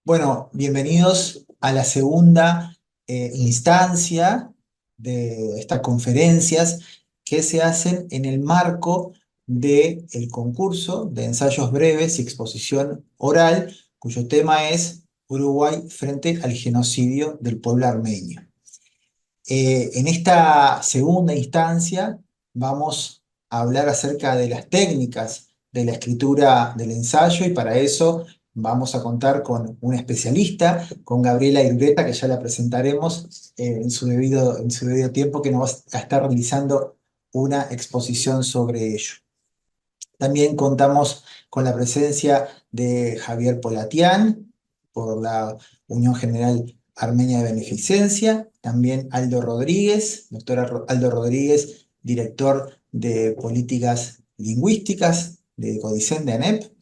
Bueno, bienvenidos a la segunda instancia de estas conferencias que se hacen en el marco del concurso de ensayos breves y exposición oral, cuyo tema es Uruguay frente al genocidio del pueblo armenio. En esta segunda instancia vamos a hablar acerca de las técnicas de la escritura del ensayo y para eso vamos a contar con un especialista, con Gabriela Irureta, que ya la presentaremos en su debido tiempo, que nos va a estar realizando una exposición sobre ello. También contamos con la presencia de Javier Polatián por la Unión General Armenia de Beneficencia, también Aldo Rodríguez, Aldo Rodríguez, director de Políticas Lingüísticas de Codicen de ANEP,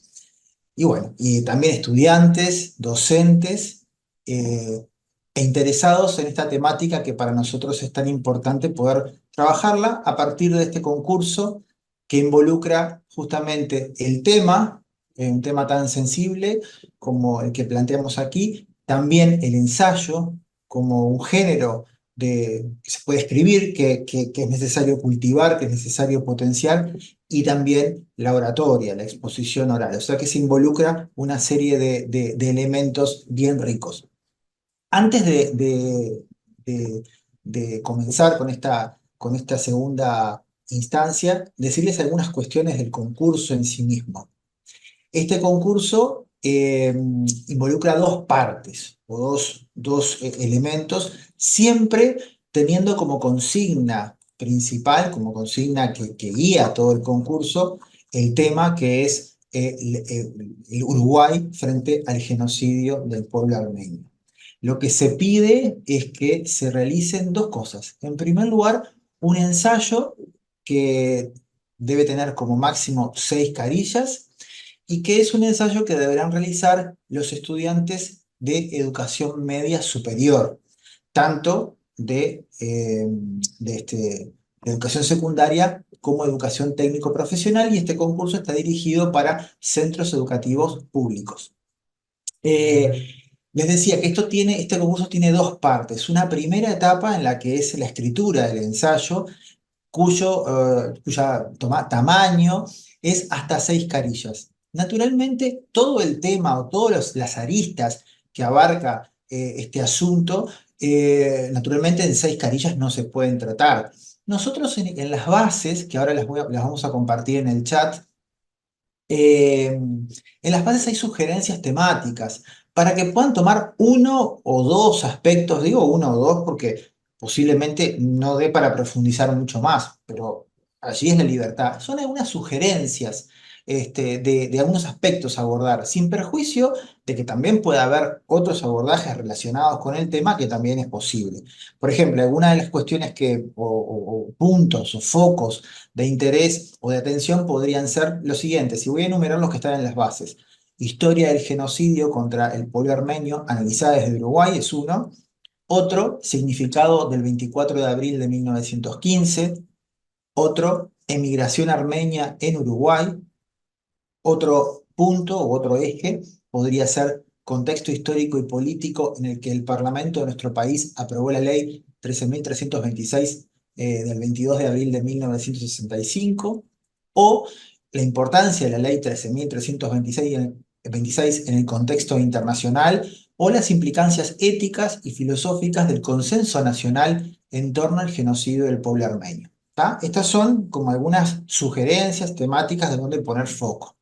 y bueno, y también estudiantes, docentes eh, e interesados en esta temática que para nosotros es tan importante poder trabajarla a partir de este concurso que involucra justamente el tema, un tema tan sensible como el que planteamos aquí, también el ensayo como un género que se puede escribir, que es necesario cultivar, que es necesario potenciar, y también la oratoria, la exposición oral. O sea que se involucra una serie de elementos bien ricos. Antes de- de comenzar con esta segunda instancia, decirles algunas cuestiones del concurso en sí mismo. Este concurso involucra dos partes o dos elementos, siempre teniendo como consigna principal, como consigna que guía todo el concurso, el tema que es el Uruguay frente al genocidio del pueblo armenio. Lo que se pide es que se realicen dos cosas. En primer lugar, un ensayo que debe tener como máximo 6 carillas y que es un ensayo que deberán realizar los estudiantes de educación media superior, tanto de educación secundaria como educación técnico-profesional, y este concurso está dirigido para centros educativos públicos. Eh, Les decía que este concurso tiene dos partes. Una primera etapa en la que es la escritura del ensayo, cuya tamaño es hasta 6 carillas. Naturalmente, todo el tema o todas las aristas que abarca este asunto, naturalmente en 6 carillas no se pueden tratar. Nosotros en las bases, que ahora las vamos a compartir en el chat, en las bases hay sugerencias temáticas para que puedan tomar uno o dos aspectos, digo uno o dos porque posiblemente no dé para profundizar mucho más, pero allí es la libertad. Son algunas sugerencias de algunos aspectos a abordar, sin perjuicio de que también pueda haber otros abordajes relacionados con el tema que también es posible. Por ejemplo, algunas de las cuestiones o puntos o focos de interés o de atención podrían ser los siguientes, y voy a enumerar los que están en las bases. Historia del genocidio contra el pueblo armenio, analizada desde Uruguay, es uno. Otro, significado del 24 de abril de 1915. Otro, emigración armenia en Uruguay. Otro punto u otro eje podría ser contexto histórico y político en el que el Parlamento de nuestro país aprobó la ley 13.326 del 22 de abril de 1965, o la importancia de la ley 13.326 en el contexto internacional, o las implicancias éticas y filosóficas del consenso nacional en torno al genocidio del pueblo armenio. ¿Tá? Estas son como algunas sugerencias temáticas de donde poner foco.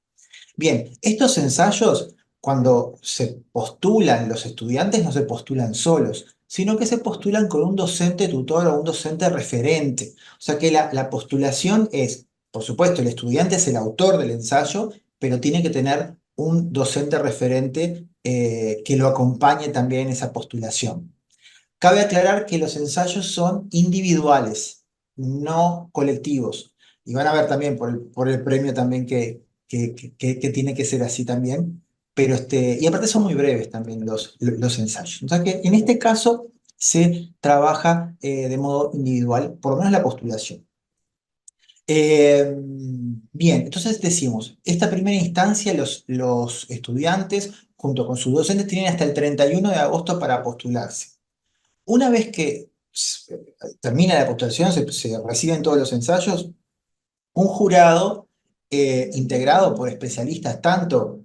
Bien, estos ensayos, cuando se postulan los estudiantes, no se postulan solos, sino que se postulan con un docente tutor o un docente referente. O sea que la postulación es, por supuesto, el estudiante es el autor del ensayo, pero tiene que tener un docente referente que lo acompañe también en esa postulación. Cabe aclarar que los ensayos son individuales, no colectivos. Y van a ver también por el premio también que tiene que ser así también. Pero y aparte son muy breves también los ensayos. O sea que en este caso se trabaja de modo individual, por lo menos la postulación. Bien, entonces decimos, esta primera instancia los estudiantes junto con sus docentes, tienen hasta el 31 de agosto para postularse. Una vez que termina la postulación, se reciben todos los ensayos, un jurado integrado por especialistas tanto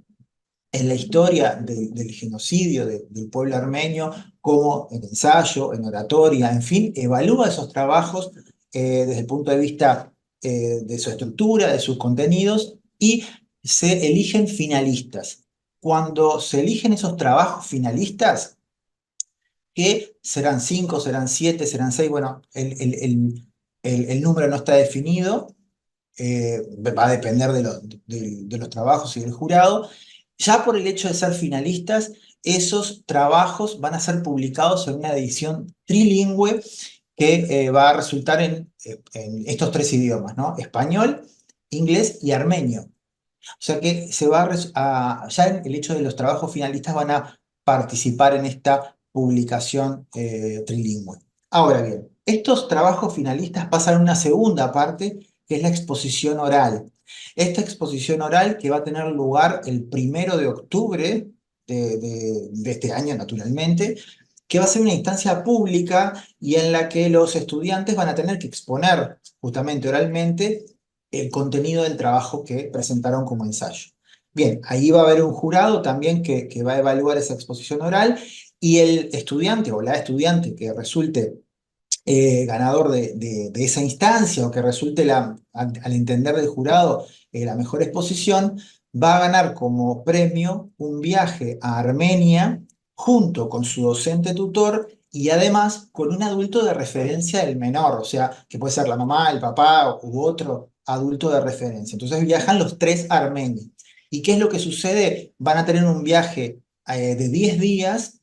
en la historia del genocidio del pueblo armenio, como en ensayo, en oratoria, en fin, evalúa esos trabajos desde el punto de vista de su estructura, de sus contenidos, y se eligen finalistas. Cuando se eligen esos trabajos finalistas, que serán 5, serán 7, serán 6, bueno, el número no está definido, va a depender de los trabajos y del jurado. Ya por el hecho de ser finalistas, esos trabajos van a ser publicados en una edición trilingüe que va a resultar en estos tres idiomas, ¿no? Español, inglés y armenio. O sea que ya en el hecho de los trabajos finalistas van a participar en esta publicación trilingüe. Ahora bien, estos trabajos finalistas pasan a una segunda parte, que es la exposición oral. Esta exposición oral que va a tener lugar el 1 de octubre de este año, naturalmente, que va a ser una instancia pública y en la que los estudiantes van a tener que exponer justamente oralmente el contenido del trabajo que presentaron como ensayo. Bien, ahí va a haber un jurado también que va a evaluar esa exposición oral, y el estudiante o la estudiante que resulte ganador de esa instancia, o que resulte, al entender del jurado, la mejor exposición, va a ganar como premio un viaje a Armenia junto con su docente tutor y además con un adulto de referencia del menor, o sea, que puede ser la mamá, el papá u otro adulto de referencia. Entonces viajan los tres a Armenia. ¿Y qué es lo que sucede? Van a tener un viaje de 10 días,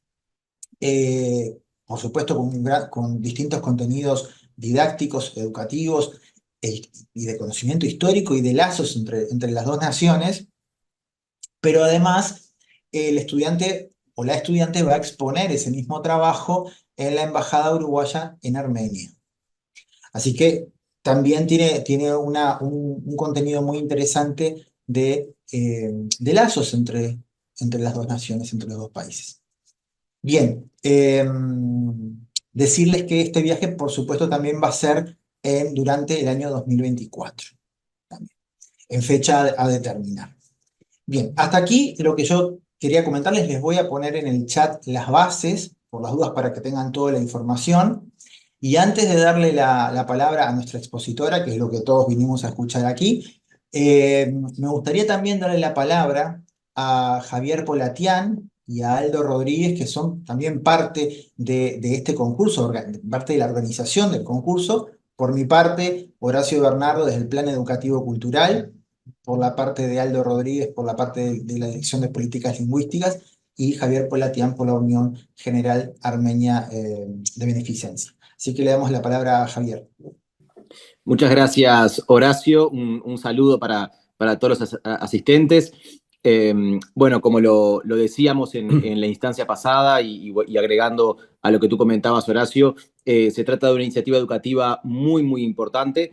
por supuesto con distintos contenidos didácticos, educativos, y de conocimiento histórico y de lazos entre las dos naciones, pero además el estudiante o la estudiante va a exponer ese mismo trabajo en la Embajada Uruguaya en Armenia. Así que también tiene un contenido muy interesante de lazos entre las dos naciones, entre los dos países. Bien, decirles que este viaje, por supuesto, también va a ser durante el año 2024, también, en fecha a determinar. Bien, hasta aquí lo que yo quería comentarles. Les voy a poner en el chat las bases, por las dudas, para que tengan toda la información. Y antes de darle la palabra a nuestra expositora, que es lo que todos vinimos a escuchar aquí, me gustaría también darle la palabra a Javier Polatián y a Aldo Rodríguez, que son también parte de este concurso, parte de la organización del concurso. Por mi parte, Horacio Bernardo desde el Plan Educativo Cultural, por la parte de Aldo Rodríguez, por la parte de la Dirección de Políticas Lingüísticas, y Javier Polatián por la Unión General Armenia de Beneficencia. Así que le damos la palabra a Javier. Muchas gracias, Horacio. Un saludo para todos los asistentes. Bueno, como lo decíamos en la instancia pasada y agregando a lo que tú comentabas, Horacio, se trata de una iniciativa educativa muy, muy importante.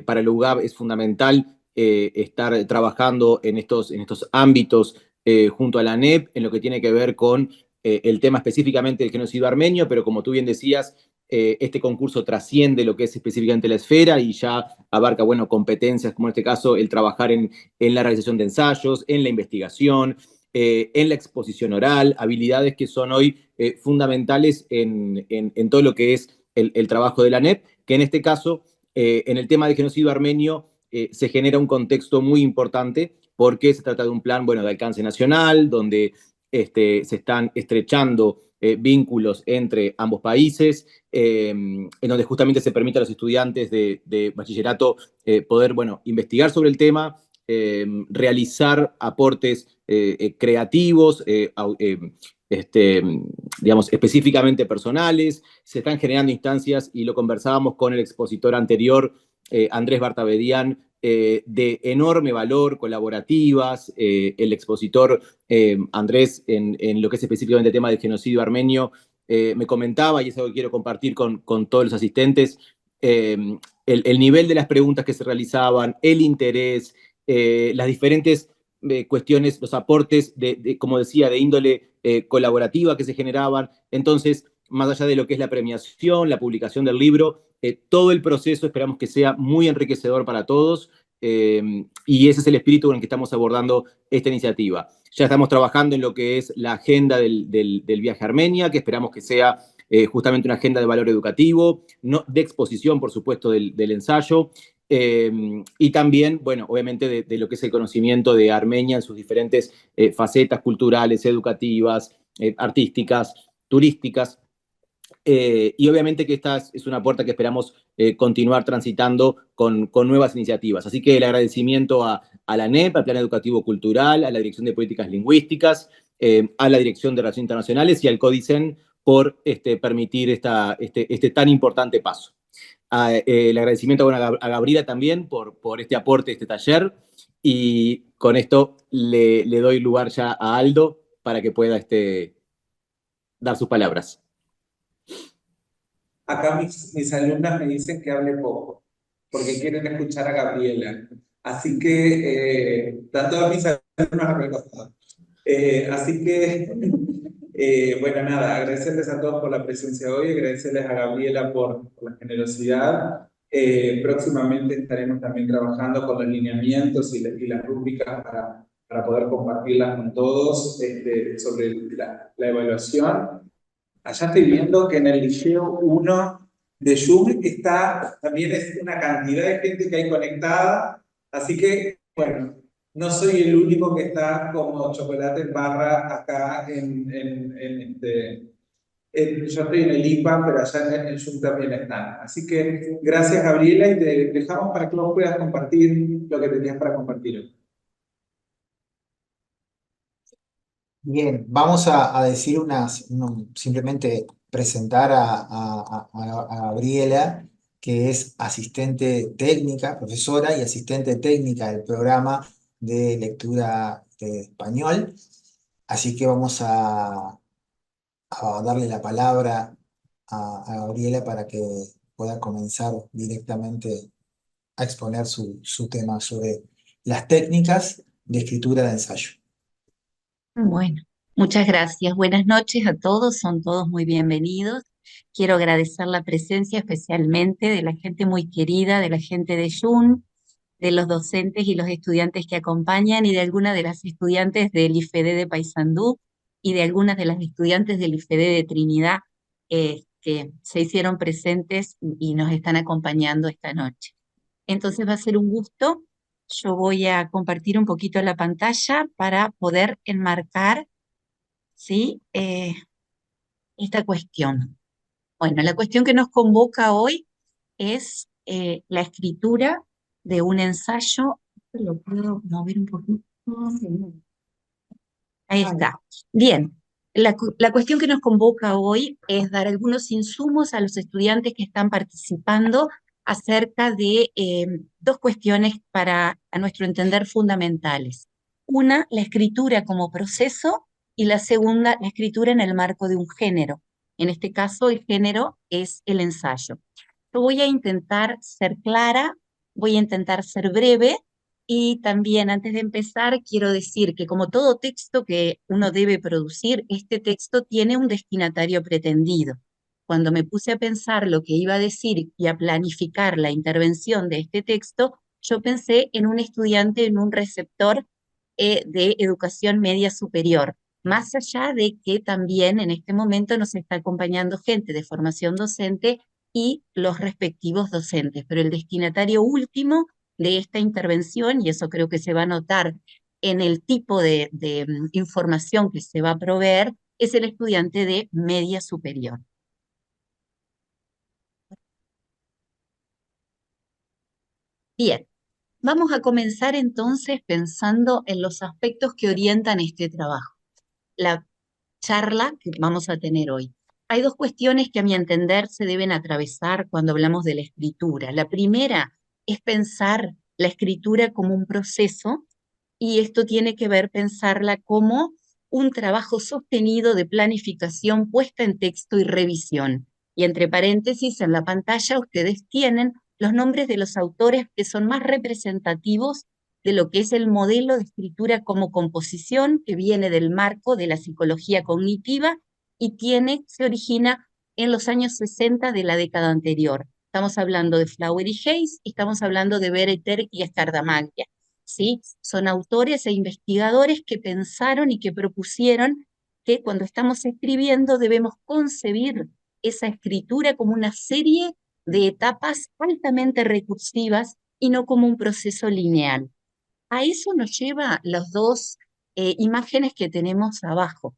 Para el UGAB es fundamental estar trabajando en estos ámbitos junto a la ANEP, en lo que tiene que ver con el tema específicamente del genocidio armenio, pero como tú bien decías, este concurso trasciende lo que es específicamente la esfera y ya abarca, bueno, competencias como en este caso el trabajar en la realización de ensayos, en la investigación, en la exposición oral, habilidades que son hoy fundamentales en todo lo que es el trabajo de la ANEP, que en este caso, en el tema del genocidio armenio, se genera un contexto muy importante porque se trata de un plan, bueno, de alcance nacional, donde se están estrechando vínculos entre ambos países, en donde justamente se permite a los estudiantes de bachillerato poder, bueno, investigar sobre el tema, realizar aportes creativos, digamos, específicamente personales. Se están generando instancias, y lo conversábamos con el expositor anterior, Andrés Bartabedian, de enorme valor, colaborativas. El expositor Andrés, en lo que es específicamente el tema del genocidio armenio, me comentaba, y es algo que quiero compartir con todos los asistentes, el nivel de las preguntas que se realizaban, el interés, las diferentes cuestiones, los aportes, como decía, de índole colaborativa que se generaban. Entonces, más allá de lo que es la premiación, la publicación del libro, todo el proceso esperamos que sea muy enriquecedor para todos, y ese es el espíritu con el que estamos abordando esta iniciativa. Ya estamos trabajando en lo que es la agenda del viaje a Armenia, que esperamos que sea justamente una agenda de valor educativo, no, de exposición, por supuesto, del ensayo, y también, bueno, obviamente de lo que es el conocimiento de Armenia en sus diferentes facetas culturales, educativas, artísticas, turísticas. Y obviamente que esta es una puerta que esperamos continuar transitando con nuevas iniciativas. Así que el agradecimiento a la ANEP, al Plan Educativo Cultural, a la Dirección de Políticas Lingüísticas, a la Dirección de Relaciones Internacionales y al CODICEN por permitir este tan importante paso. El agradecimiento, bueno, a Gabriela también por este aporte, este taller, y con esto le doy lugar ya a Aldo para que pueda dar sus palabras. Acá mis alumnas me dicen que hable poco, porque quieren escuchar a Gabriela. Así que están todas mis alumnas recostadas. Así que, bueno, nada, agradecerles a todos por la presencia hoy, agradecerles a Gabriela por la generosidad. Próximamente estaremos también trabajando con los lineamientos y las rúbricas para poder compartirlas con todos sobre la evaluación. Allá estoy viendo que en el Liceo 1 de Zoom también es una cantidad de gente que hay conectada, así que, bueno, no soy el único que está como chocolate en barra acá yo estoy en el IPA, pero allá en el Zoom también están. Así que gracias, Gabriela, y te dejamos para que vos puedas compartir lo que tenías para compartir hoy. Bien, vamos a decir simplemente presentar a Gabriela, que es asistente técnica, profesora y asistente técnica del programa de lectura de español. Así que vamos a darle la palabra a Gabriela para que pueda comenzar directamente a exponer su tema sobre las técnicas de escritura de ensayo. Bueno, muchas gracias. Buenas noches a todos, son todos muy bienvenidos. Quiero agradecer la presencia especialmente de la gente muy querida, de la gente de Jun, de los docentes y los estudiantes que acompañan y de algunas de las estudiantes del IFED de Paysandú y de algunas de las estudiantes del IFED de Trinidad que se hicieron presentes y nos están acompañando esta noche. Entonces va a ser un gusto. Yo voy a compartir un poquito la pantalla para poder enmarcar, ¿sí? Esta cuestión. Bueno, la cuestión que nos convoca hoy es la escritura de un ensayo. Lo puedo mover un poquito. Ahí está. Bien, la cuestión que nos convoca hoy es dar algunos insumos a los estudiantes que están participando acerca de dos cuestiones a nuestro entender, fundamentales. Una, la escritura como proceso, y la segunda, la escritura en el marco de un género. En este caso, el género es el ensayo. Yo voy a intentar ser clara, voy a intentar ser breve, y también, antes de empezar, quiero decir que como todo texto que uno debe producir, este texto tiene un destinatario pretendido. Cuando me puse a pensar lo que iba a decir y a planificar la intervención de este texto, yo pensé en un estudiante, en un receptor de educación media superior, más allá de que también en este momento nos está acompañando gente de formación docente y los respectivos docentes, pero el destinatario último de esta intervención, y eso creo que se va a notar en el tipo de información que se va a proveer, es el estudiante de media superior. Bien, vamos a comenzar entonces pensando en los aspectos que orientan este trabajo, la charla que vamos a tener hoy. Hay dos cuestiones que a mi entender se deben atravesar cuando hablamos de la escritura. La primera es pensar la escritura como un proceso, y esto tiene que ver pensarla como un trabajo sostenido de planificación, puesta en texto y revisión. Y entre paréntesis, en la pantalla ustedes tienen los nombres de los autores que son más representativos de lo que es el modelo de escritura como composición, que viene del marco de la psicología cognitiva y se origina en los años 60 de la década anterior. Estamos hablando de Flower y Hayes y estamos hablando de Bereter y Scardamaglia, ¿sí? Son autores e investigadores que pensaron y que propusieron que cuando estamos escribiendo debemos concebir esa escritura como una serie de etapas altamente recursivas y no como un proceso lineal. A eso nos lleva las dos imágenes que tenemos abajo.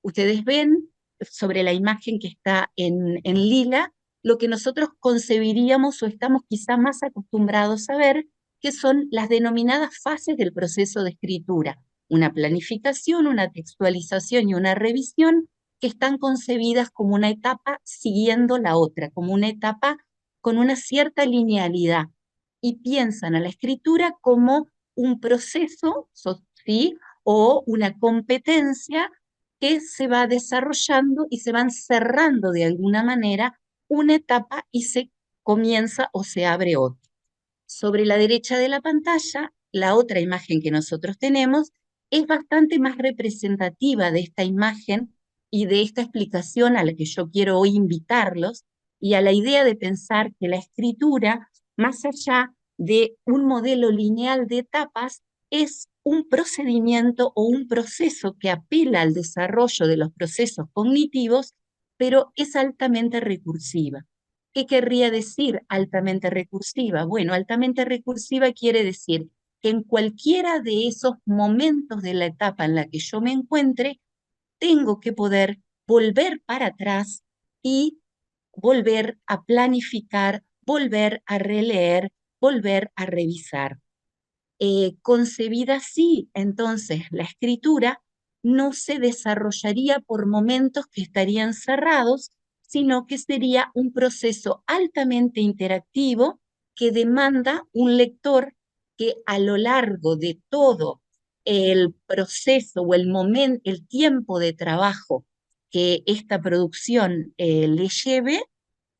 Ustedes ven sobre la imagen que está en lila lo que nosotros concebiríamos o estamos quizá más acostumbrados a ver, que son las denominadas fases del proceso de escritura. Una planificación, una textualización y una revisión que están concebidas como una etapa siguiendo la otra, como una etapa con una cierta linealidad. Y piensan a la escritura como un proceso, ¿sí? O una competencia que se va desarrollando y se van cerrando de alguna manera una etapa y se comienza o se abre otra. Sobre la derecha de la pantalla, la otra imagen que nosotros tenemos es bastante más representativa de esta imagen y de esta explicación a la que yo quiero hoy invitarlos y a la idea de pensar que la escritura, más allá de un modelo lineal de etapas, es un procedimiento o un proceso que apela al desarrollo de los procesos cognitivos, pero es altamente recursiva. ¿Qué querría decir altamente recursiva? Bueno, altamente recursiva quiere decir que en cualquiera de esos momentos de la etapa en la que yo me encuentre, tengo que poder volver para atrás y volver a planificar, volver a releer, volver a revisar. Concebida así, entonces la escritura no se desarrollaría por momentos que estarían cerrados, sino que sería un proceso altamente interactivo que demanda un lector que a lo largo de todo el proceso o el momento, el tiempo de trabajo que esta producción le lleve,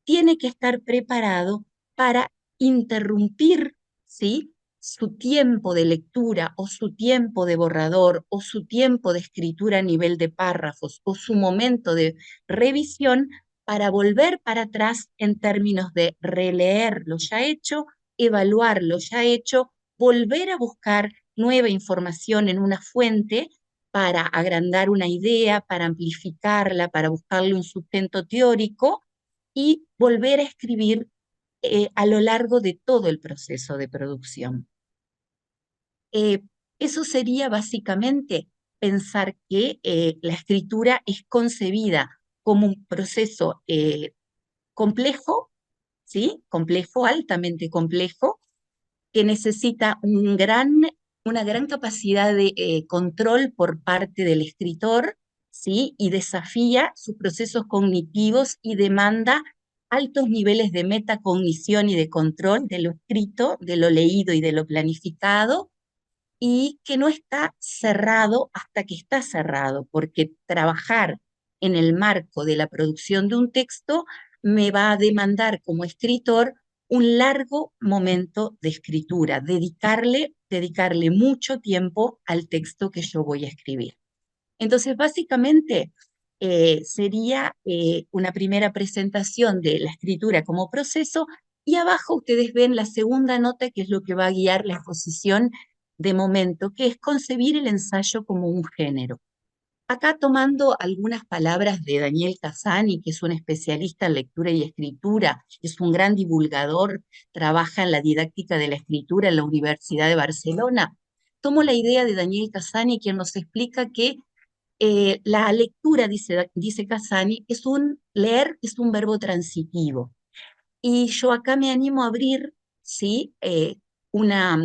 tiene que estar preparado para interrumpir, ¿sí?, su tiempo de lectura o su tiempo de borrador o su tiempo de escritura a nivel de párrafos o su momento de revisión para volver para atrás en términos de releer lo ya hecho, evaluar lo ya hecho, volver a buscar nueva información en una fuente para agrandar una idea, para amplificarla, para buscarle un sustento teórico y volver a escribir a lo largo de todo el proceso de producción. Eso sería básicamente pensar que la escritura es concebida como un proceso complejo, ¿sí? Complejo, altamente complejo, que necesita una gran capacidad de control por parte del escritor, ¿sí? Y desafía sus procesos cognitivos y demanda altos niveles de metacognición y de control de lo escrito, de lo leído y de lo planificado, y que no está cerrado hasta que está cerrado, porque trabajar en el marco de la producción de un texto me va a demandar como escritor un largo momento de escritura, dedicarle mucho tiempo al texto que yo voy a escribir. Entonces, básicamente, sería una primera presentación de la escritura como proceso, y abajo ustedes ven la segunda nota, que es lo que va a guiar la exposición de momento, que es concebir el ensayo como un género. Acá tomando algunas palabras de Daniel Casani, que es un especialista en lectura y escritura, es un gran divulgador, trabaja en la didáctica de la escritura en la Universidad de Barcelona. Tomo la idea de Daniel Casani, quien nos explica que la lectura, dice Casani, leer es un verbo transitivo. Y yo acá me animo a abrir, ¿sí? Una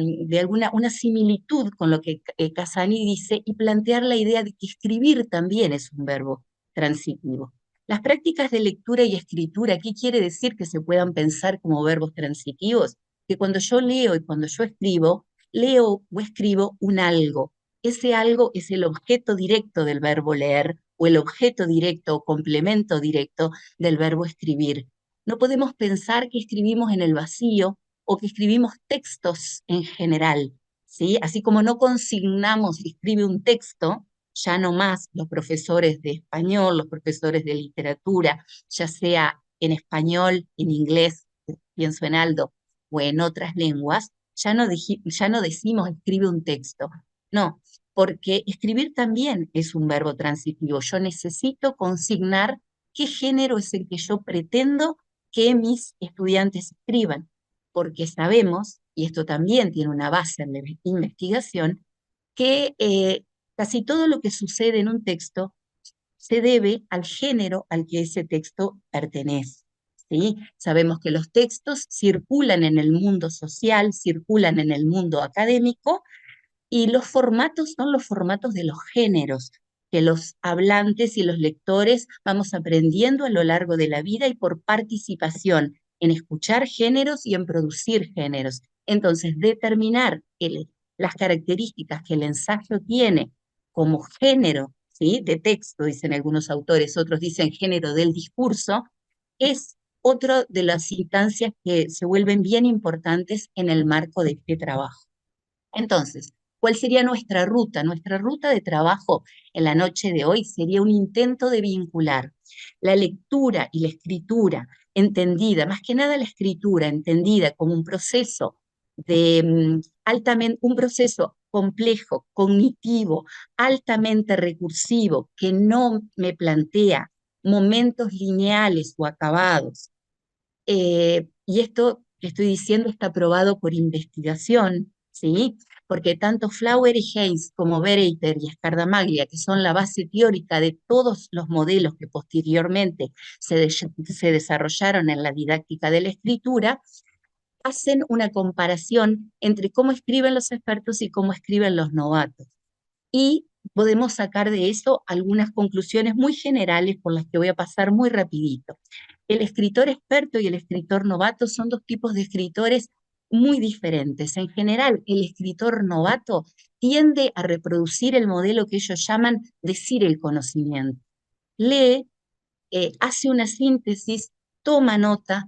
similitud con lo que Casani dice y plantear la idea de que escribir también es un verbo transitivo. Las prácticas de lectura y escritura, ¿qué quiere decir que se puedan pensar como verbos transitivos? Que cuando yo leo y cuando yo escribo, leo o escribo un algo. Ese algo es el objeto directo del verbo leer o el objeto directo o complemento directo del verbo escribir. No podemos pensar que escribimos en el vacío o que escribimos textos en general, ¿sí? Así como no consignamos, escribe un texto, ya no más los profesores de español, los profesores de literatura, ya sea en español, en inglés, pienso en Aldo, o en otras lenguas, ya no decimos escribe un texto. No, porque escribir también es un verbo transitivo. Yo necesito consignar qué género es el que yo pretendo que mis estudiantes escriban, porque sabemos, y esto también tiene una base en la investigación, que casi todo lo que sucede en un texto se debe al género al que ese texto pertenece. ¿Sí? Sabemos que los textos circulan en el mundo social, circulan en el mundo académico, y los formatos son los formatos de los géneros que los hablantes y los lectores vamos aprendiendo a lo largo de la vida y por participación en escuchar géneros y en producir géneros. Entonces, determinar las características que el ensayo tiene como género, ¿sí?, de texto, dicen algunos autores, otros dicen género del discurso, es otra de las instancias que se vuelven bien importantes en el marco de este trabajo. Entonces, ¿cuál sería nuestra ruta? Nuestra ruta de trabajo en la noche de hoy sería un intento de vincular la lectura y la escritura entendida, más que nada la escritura entendida como un proceso altamente, un proceso complejo, cognitivo, altamente recursivo, que no me plantea momentos lineales o acabados. Y esto que estoy diciendo está probado por investigación, ¿sí? Porque tanto Flower y Haynes como Bereiter y Scardamaglia, que son la base teórica de todos los modelos que posteriormente se desarrollaron en la didáctica de la escritura, hacen una comparación entre cómo escriben los expertos y cómo escriben los novatos. Y podemos sacar de eso algunas conclusiones muy generales por las que voy a pasar muy rapidito. El escritor experto y el escritor novato son dos tipos de escritores muy diferentes. En general, el escritor novato tiende a reproducir el modelo que ellos llaman decir el conocimiento. Lee, hace una síntesis, toma nota,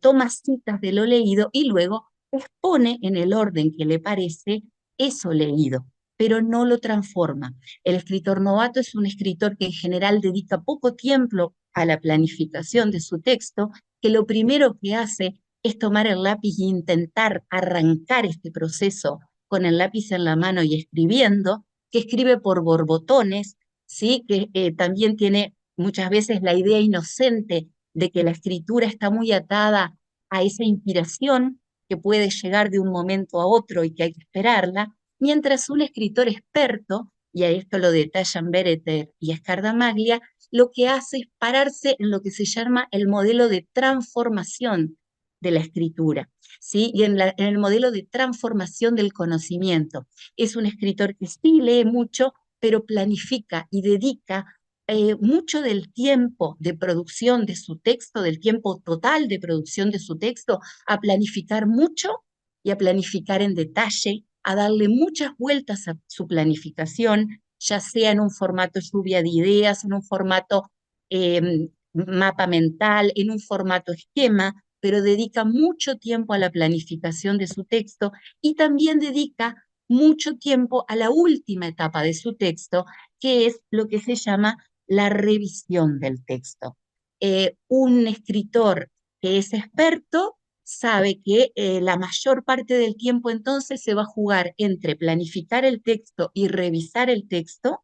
toma citas de lo leído y luego expone en el orden que le parece eso leído, pero no lo transforma. El escritor novato es un escritor que en general dedica poco tiempo a la planificación de su texto, que lo primero que hace es tomar el lápiz e intentar arrancar este proceso con el lápiz en la mano y escribiendo, que escribe por borbotones, ¿sí? Que también tiene muchas veces la idea inocente de que la escritura está muy atada a esa inspiración que puede llegar de un momento a otro y que hay que esperarla, mientras un escritor experto, y a esto lo detallan Bereter y Scardamaglia, lo que hace es pararse en lo que se llama el modelo de transformación de la escritura, ¿sí? Y en el modelo de transformación del conocimiento. Es un escritor que sí lee mucho, pero planifica y dedica mucho del tiempo de producción de su texto, del tiempo total de producción de su texto, a planificar mucho y a planificar en detalle, a darle muchas vueltas a su planificación, ya sea en un formato lluvia de ideas, en un formato mapa mental, en un formato esquema, pero dedica mucho tiempo a la planificación de su texto y también dedica mucho tiempo a la última etapa de su texto, que es lo que se llama la revisión del texto. Un escritor que es experto sabe que la mayor parte del tiempo entonces se va a jugar entre planificar el texto y revisar el texto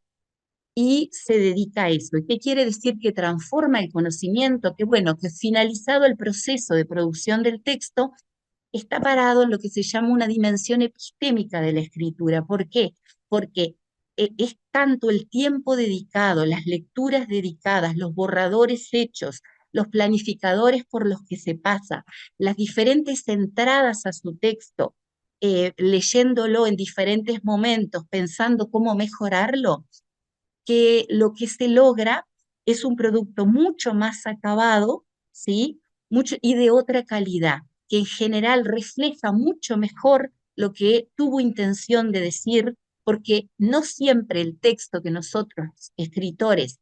y se dedica a eso. ¿Y qué quiere decir? Que transforma el conocimiento, que bueno, que finalizado el proceso de producción del texto, está parado en lo que se llama una dimensión epistémica de la escritura. ¿Por qué? Porque es tanto el tiempo dedicado, las lecturas dedicadas, los borradores hechos, los planificadores por los que se pasa, las diferentes entradas a su texto, leyéndolo en diferentes momentos, pensando cómo mejorarlo, que lo que se logra es un producto mucho más acabado, ¿sí? Mucho, y de otra calidad, que en general refleja mucho mejor lo que tuvo intención de decir, porque no siempre el texto que nosotros, escritores,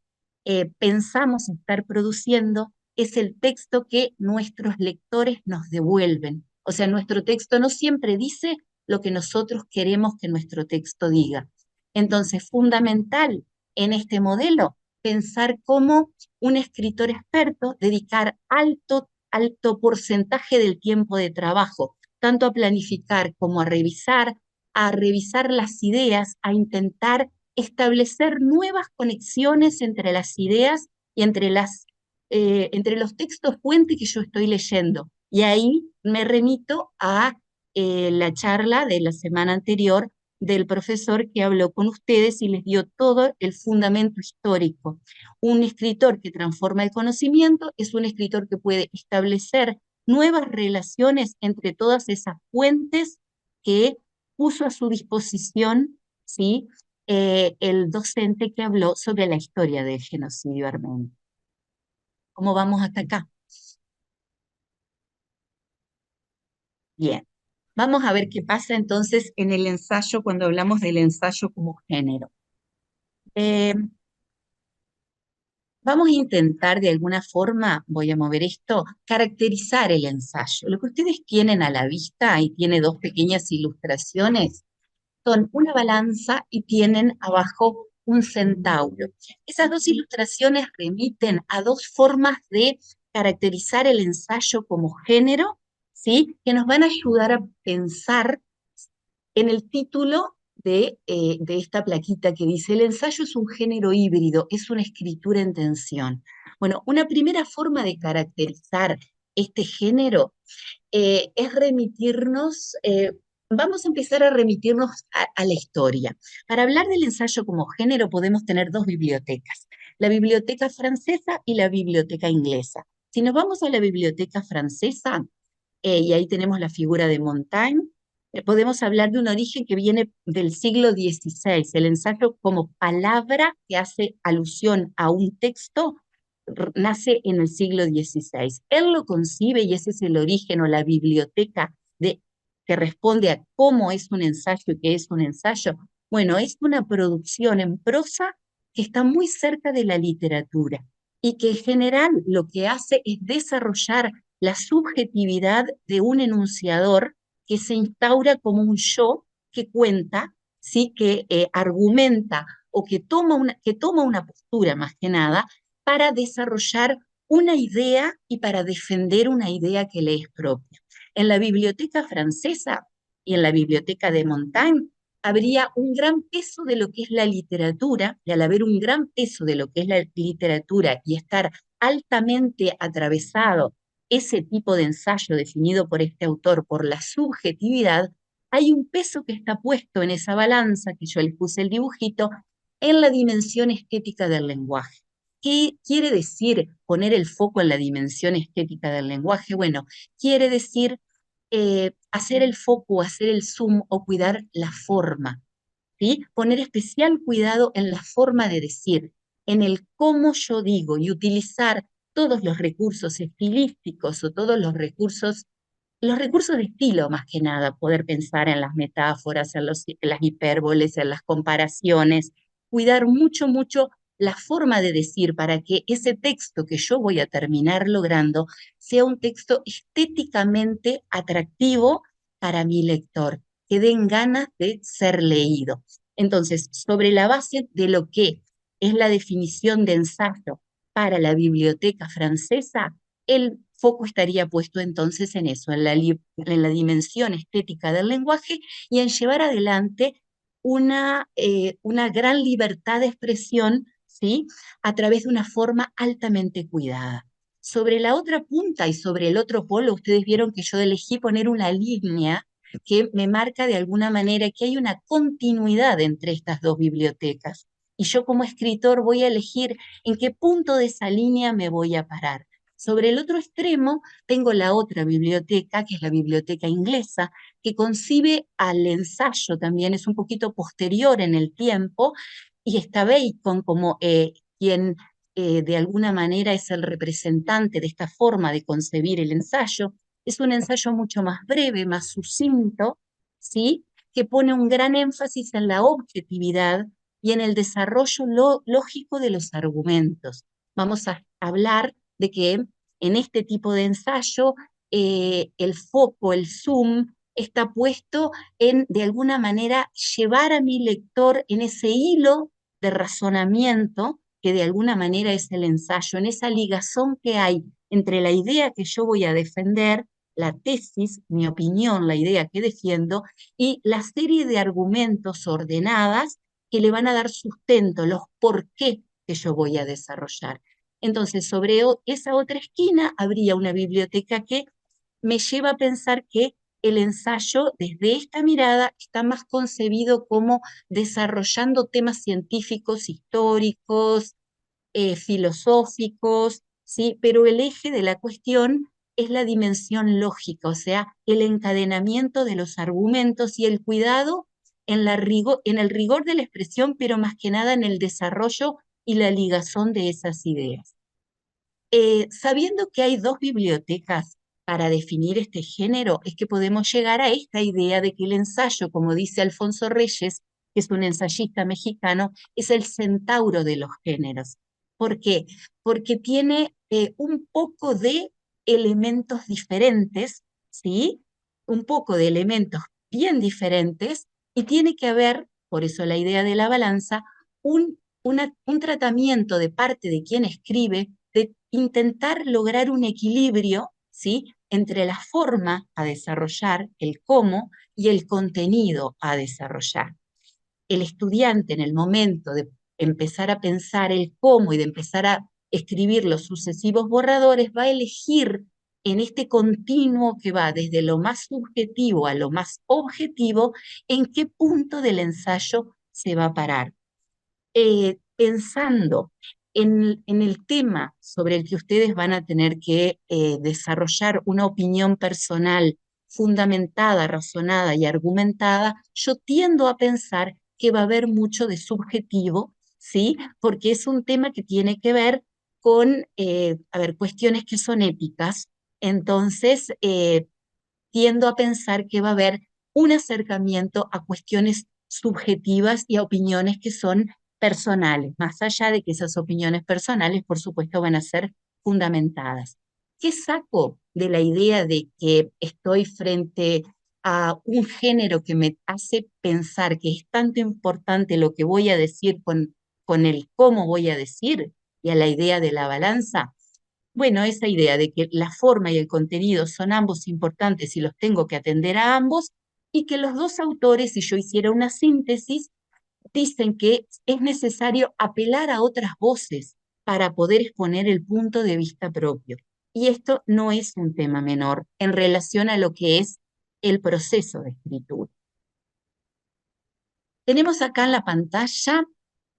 pensamos estar produciendo es el texto que nuestros lectores nos devuelven. O sea, nuestro texto no siempre dice lo que nosotros queremos que nuestro texto diga. Entonces, fundamental en este modelo, pensar cómo un escritor experto dedicar alto porcentaje del tiempo de trabajo, tanto a planificar como a revisar las ideas, a intentar establecer nuevas conexiones entre las ideas y entre los textos fuente que yo estoy leyendo. Y ahí me remito a la charla de la semana anterior del profesor que habló con ustedes y les dio todo el fundamento histórico. Un escritor que transforma el conocimiento es un escritor que puede establecer nuevas relaciones entre todas esas fuentes que puso a su disposición, ¿sí? El docente que habló sobre la historia del genocidio armenio. ¿Cómo vamos hasta acá? Bien. Vamos a ver qué pasa entonces en el ensayo cuando hablamos del ensayo como género. Eh, Vamos a intentar de alguna forma, voy a mover esto, caracterizar el ensayo. Lo que ustedes tienen a la vista, ahí tiene dos pequeñas ilustraciones, son una balanza y tienen abajo un centauro. Esas dos ilustraciones remiten a dos formas de caracterizar el ensayo como género, ¿sí? Que nos van a ayudar a pensar en el título de esta plaquita que dice, el ensayo es un género híbrido, es una escritura en tensión. Bueno, una primera forma de caracterizar este género es remitirnos, vamos a empezar a remitirnos a la historia. Para hablar del ensayo como género podemos tener dos bibliotecas, la biblioteca francesa y la biblioteca inglesa. Si nos vamos a la biblioteca francesa, y ahí tenemos la figura de Montaigne, podemos hablar de un origen que viene del siglo XVI, el ensayo como palabra que hace alusión a un texto nace en el siglo XVI. Él lo concibe y ese es el origen o la biblioteca que responde a cómo es un ensayo y qué es un ensayo. Bueno, es una producción en prosa que está muy cerca de la literatura y que en general lo que hace es desarrollar la subjetividad de un enunciador que se instaura como un yo que cuenta, ¿sí? Que argumenta o que toma una postura más que nada para desarrollar una idea y para defender una idea que le es propia. En la biblioteca francesa y en la biblioteca de Montaigne habría un gran peso de lo que es la literatura, y al haber un gran peso de lo que es la literatura y estar altamente atravesado ese tipo de ensayo definido por este autor por la subjetividad, hay un peso que está puesto en esa balanza, que yo les puse el dibujito, en la dimensión estética del lenguaje. ¿Qué quiere decir poner el foco en la dimensión estética del lenguaje? Bueno, quiere decir hacer el foco, hacer el zoom o cuidar la forma, ¿sí? Poner especial cuidado en la forma de decir, en el cómo yo digo y utilizar todos los recursos estilísticos o todos los recursos de estilo más que nada, poder pensar en las metáforas, en las hipérboles, en las comparaciones, cuidar mucho la forma de decir para que ese texto que yo voy a terminar logrando sea un texto estéticamente atractivo para mi lector, que den ganas de ser leído. Entonces, sobre la base de lo que es la definición de ensayo para la biblioteca francesa, el foco estaría puesto entonces en eso, en la dimensión estética del lenguaje y en llevar adelante una gran libertad de expresión, ¿sí? A través de una forma altamente cuidada. Sobre la otra punta y sobre el otro polo, ustedes vieron que yo elegí poner una línea que me marca de alguna manera que hay una continuidad entre estas dos bibliotecas. Y yo como escritor voy a elegir en qué punto de esa línea me voy a parar. Sobre el otro extremo tengo la otra biblioteca, que es la biblioteca inglesa, que concibe al ensayo también, es un poquito posterior en el tiempo, y está Bacon como quien de alguna manera es el representante de esta forma de concebir el ensayo. Es un ensayo mucho más breve, más sucinto, ¿sí? Que pone un gran énfasis en la objetividad y en el desarrollo lógico de los argumentos. Vamos a hablar de que en este tipo de ensayo el foco, el zoom, está puesto en, de alguna manera, llevar a mi lector en ese hilo de razonamiento que de alguna manera es el ensayo, en esa ligazón que hay entre la idea que yo voy a defender, la tesis, mi opinión, la idea que defiendo, y la serie de argumentos ordenadas que le van a dar sustento, los por qué que yo voy a desarrollar. Entonces, sobre esa otra esquina habría una biblioteca que me lleva a pensar que el ensayo, desde esta mirada, está más concebido como desarrollando temas científicos, históricos, filosóficos, ¿sí? Pero el eje de la cuestión es la dimensión lógica, o sea, el encadenamiento de los argumentos y el cuidado en el rigor de la expresión, pero más que nada en el desarrollo y la ligazón de esas ideas. Sabiendo que hay dos bibliotecas para definir este género, es que podemos llegar a esta idea de que el ensayo, como dice Alfonso Reyes, que es un ensayista mexicano, es el centauro de los géneros. ¿Por qué? Porque tiene un poco de elementos diferentes, ¿sí? Un poco de elementos bien diferentes, y tiene que haber, por eso la idea de la balanza, un tratamiento de parte de quien escribe de intentar lograr un equilibrio, ¿sí? Entre la forma a desarrollar, el cómo, y el contenido a desarrollar. El estudiante, en el momento de empezar a pensar el cómo y de empezar a escribir los sucesivos borradores, va a elegir en este continuo que va desde lo más subjetivo a lo más objetivo, en qué punto del ensayo se va a parar. Pensando en el tema sobre el que ustedes van a tener que desarrollar una opinión personal fundamentada, razonada y argumentada, yo tiendo a pensar que va a haber mucho de subjetivo, ¿sí? Porque es un tema que tiene que ver con, cuestiones que son éticas. Entonces, tiendo a pensar que va a haber un acercamiento a cuestiones subjetivas y a opiniones que son personales, más allá de que esas opiniones personales, por supuesto, van a ser fundamentadas. ¿Qué saco de la idea de que estoy frente a un género que me hace pensar que es tanto importante lo que voy a decir con el cómo voy a decir y a la idea de la balanza? Bueno, esa idea de que la forma y el contenido son ambos importantes y los tengo que atender a ambos, y que los dos autores, si yo hiciera una síntesis, dicen que es necesario apelar a otras voces para poder exponer el punto de vista propio. Y esto no es un tema menor en relación a lo que es el proceso de escritura. Tenemos acá en la pantalla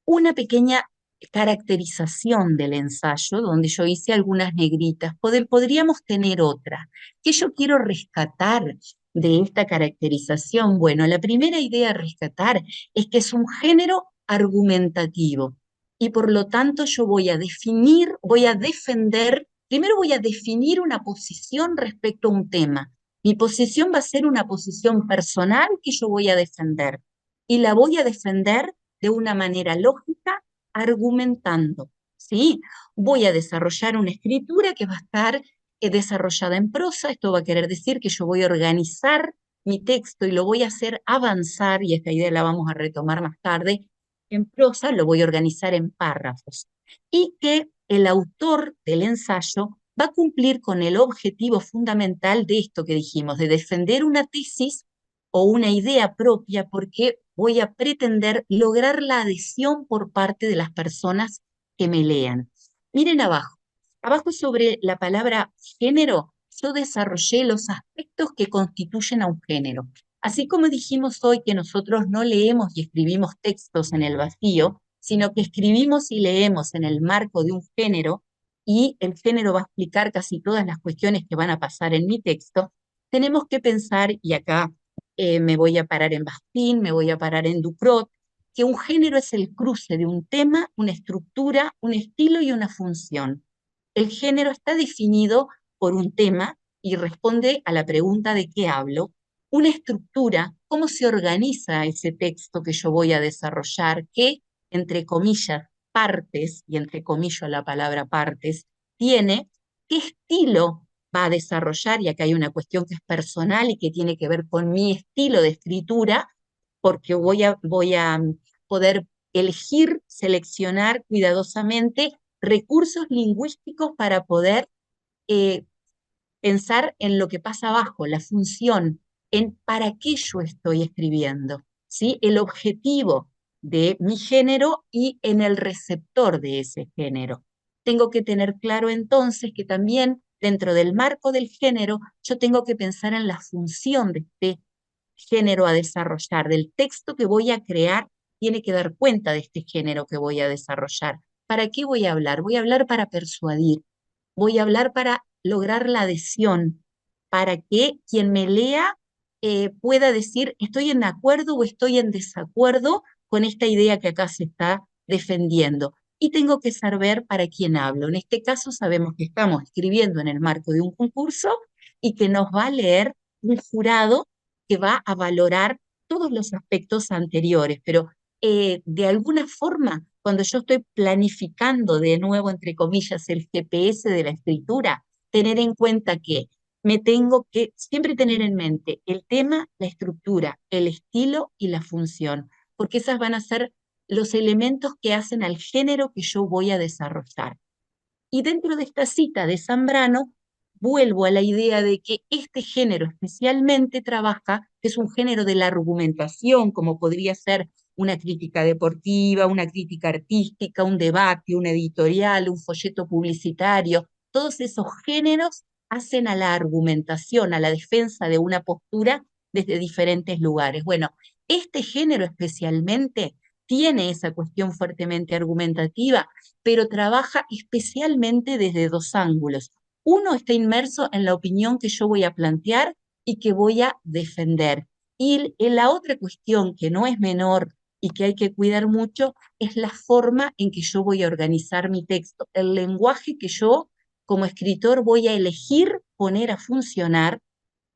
una pequeña caracterización del ensayo, donde yo hice algunas negritas. Podríamos tener otra. ¿Qué yo quiero rescatar de esta caracterización? Bueno, la primera idea a rescatar es que es un género argumentativo y por lo tanto yo voy a definir, voy a defender, primero voy a definir una posición respecto a un tema. Mi posición va a ser una posición personal que yo voy a defender y la voy a defender de una manera lógica, argumentando, ¿sí? Voy a desarrollar una escritura que va a estar desarrollada en prosa. Esto va a querer decir que yo voy a organizar mi texto y lo voy a hacer avanzar, y esta idea la vamos a retomar más tarde. En prosa lo voy a organizar en párrafos. Y que el autor del ensayo va a cumplir con el objetivo fundamental de esto que dijimos, de defender una tesis o una idea propia, porque voy a pretender lograr la adhesión por parte de las personas que me lean. Miren abajo. Abajo sobre la palabra género, yo desarrollé los aspectos que constituyen a un género. Así como dijimos hoy que nosotros no leemos y escribimos textos en el vacío, sino que escribimos y leemos en el marco de un género, y el género va a explicar casi todas las cuestiones que van a pasar en mi texto, tenemos que pensar, y acá me voy a parar en Bastiat, me voy a parar en Ducrot, que un género es el cruce de un tema, una estructura, un estilo y una función. El género está definido por un tema y responde a la pregunta de qué hablo. Una estructura, cómo se organiza ese texto que yo voy a desarrollar, qué, entre comillas, partes, y entre comillas la palabra partes, tiene, qué estilo va a desarrollar, y acá hay una cuestión que es personal y que tiene que ver con mi estilo de escritura, porque voy a poder elegir, seleccionar cuidadosamente recursos lingüísticos para poder eh, pensar en lo que pasa abajo, la función, en para qué yo estoy escribiendo, ¿sí? El objetivo de mi género y en el receptor de ese género. Tengo que tener claro entonces que también dentro del marco del género yo tengo que pensar en la función de este género a desarrollar, del texto que voy a crear, tiene que dar cuenta de este género que voy a desarrollar. ¿Para qué voy a hablar? Voy a hablar para persuadir, voy a hablar para lograr la adhesión, para que quien me lea pueda decir estoy en acuerdo o estoy en desacuerdo con esta idea que acá se está defendiendo. Y tengo que saber para quién hablo. En este caso sabemos que estamos escribiendo en el marco de un concurso y que nos va a leer un jurado que va a valorar todos los aspectos anteriores, pero de alguna forma, cuando yo estoy planificando de nuevo, entre comillas, el GPS de la escritura, tener en cuenta que me tengo que siempre tener en mente el tema, la estructura, el estilo y la función, porque esas van a ser los elementos que hacen al género que yo voy a desarrollar. Y dentro de esta cita de Zambrano, vuelvo a la idea de que este género especialmente trabaja, que es un género de la argumentación, como podría ser una crítica deportiva, una crítica artística, un debate, un editorial, un folleto publicitario. Todos esos géneros hacen a la argumentación, a la defensa de una postura desde diferentes lugares. Bueno, este género especialmente tiene esa cuestión fuertemente argumentativa, pero trabaja especialmente desde dos ángulos. Uno está inmerso en la opinión que yo voy a plantear y que voy a defender. Y en la otra cuestión, que no es menor y que hay que cuidar mucho, es la forma en que yo voy a organizar mi texto, el lenguaje que yo como escritor voy a elegir poner a funcionar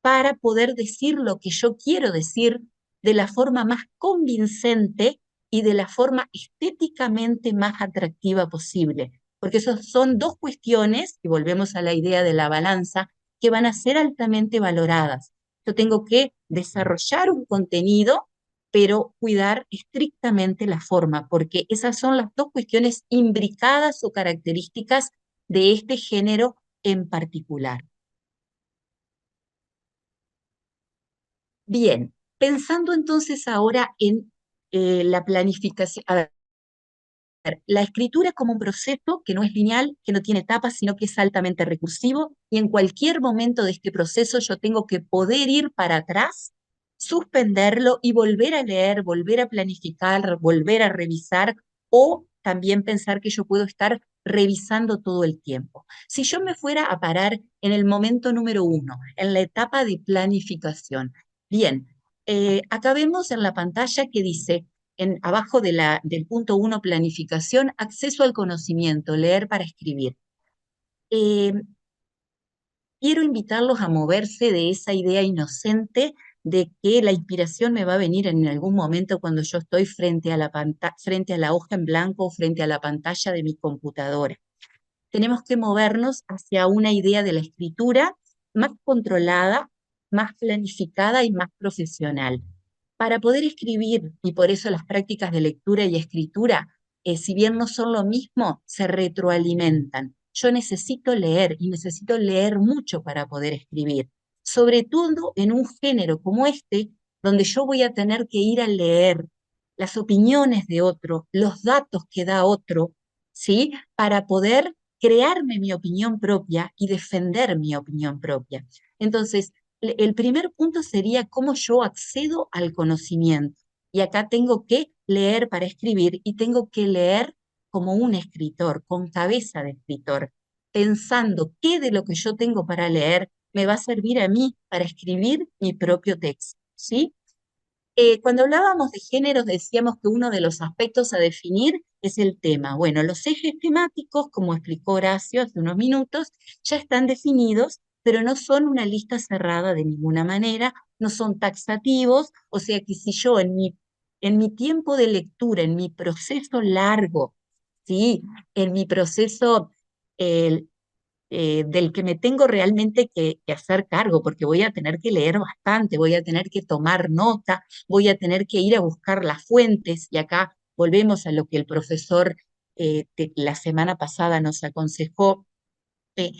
para poder decir lo que yo quiero decir de la forma más convincente y de la forma estéticamente más atractiva posible. Porque esas son dos cuestiones, y volvemos a la idea de la balanza, que van a ser altamente valoradas. Yo tengo que desarrollar un contenido, pero cuidar estrictamente la forma, porque esas son las dos cuestiones imbricadas o características de este género en particular. Bien, pensando entonces ahora en la planificación. A ver, la escritura es como un proceso que no es lineal, que no tiene etapas, sino que es altamente recursivo, y en cualquier momento de este proceso yo tengo que poder ir para atrás, suspenderlo y volver a leer, volver a planificar, volver a revisar, o también pensar que yo puedo estar revisando todo el tiempo. Si yo me fuera a parar en el momento número 1, en la etapa de planificación, bien, acá vemos en la pantalla que dice abajo del punto 1, planificación, acceso al conocimiento, leer para escribir. Eh, Quiero invitarlos a moverse de esa idea inocente de que la inspiración me va a venir en algún momento cuando yo estoy frente a frente a la hoja en blanco o frente a la pantalla de mi computadora. Tenemos que movernos hacia una idea de la escritura más controlada, más planificada y más profesional. Para poder escribir, y por eso las prácticas de lectura y escritura, si bien no son lo mismo, se retroalimentan. Yo necesito leer y necesito leer mucho para poder escribir, sobre todo en un género como este, donde yo voy a tener que ir a leer las opiniones de otro, los datos que da otro, ¿sí? Para poder crearme mi opinión propia y defender mi opinión propia. Entonces, el primer punto sería cómo yo accedo al conocimiento. Y acá tengo que leer para escribir y tengo que leer como un escritor, con cabeza de escritor, pensando qué de lo que yo tengo para leer me va a servir a mí para escribir mi propio texto, ¿sí? Cuando hablábamos de géneros decíamos que uno de los aspectos a definir es el tema. Bueno, los ejes temáticos, como explicó Horacio hace unos minutos, ya están definidos, pero no son una lista cerrada de ninguna manera, no son taxativos, o sea que si yo en mi tiempo de lectura, en mi proceso largo, ¿sí? En mi proceso del que me tengo realmente que hacer cargo, porque voy a tener que leer bastante, voy a tener que tomar nota, voy a tener que ir a buscar las fuentes, y acá volvemos a lo que el profesor la semana pasada nos aconsejó. eh,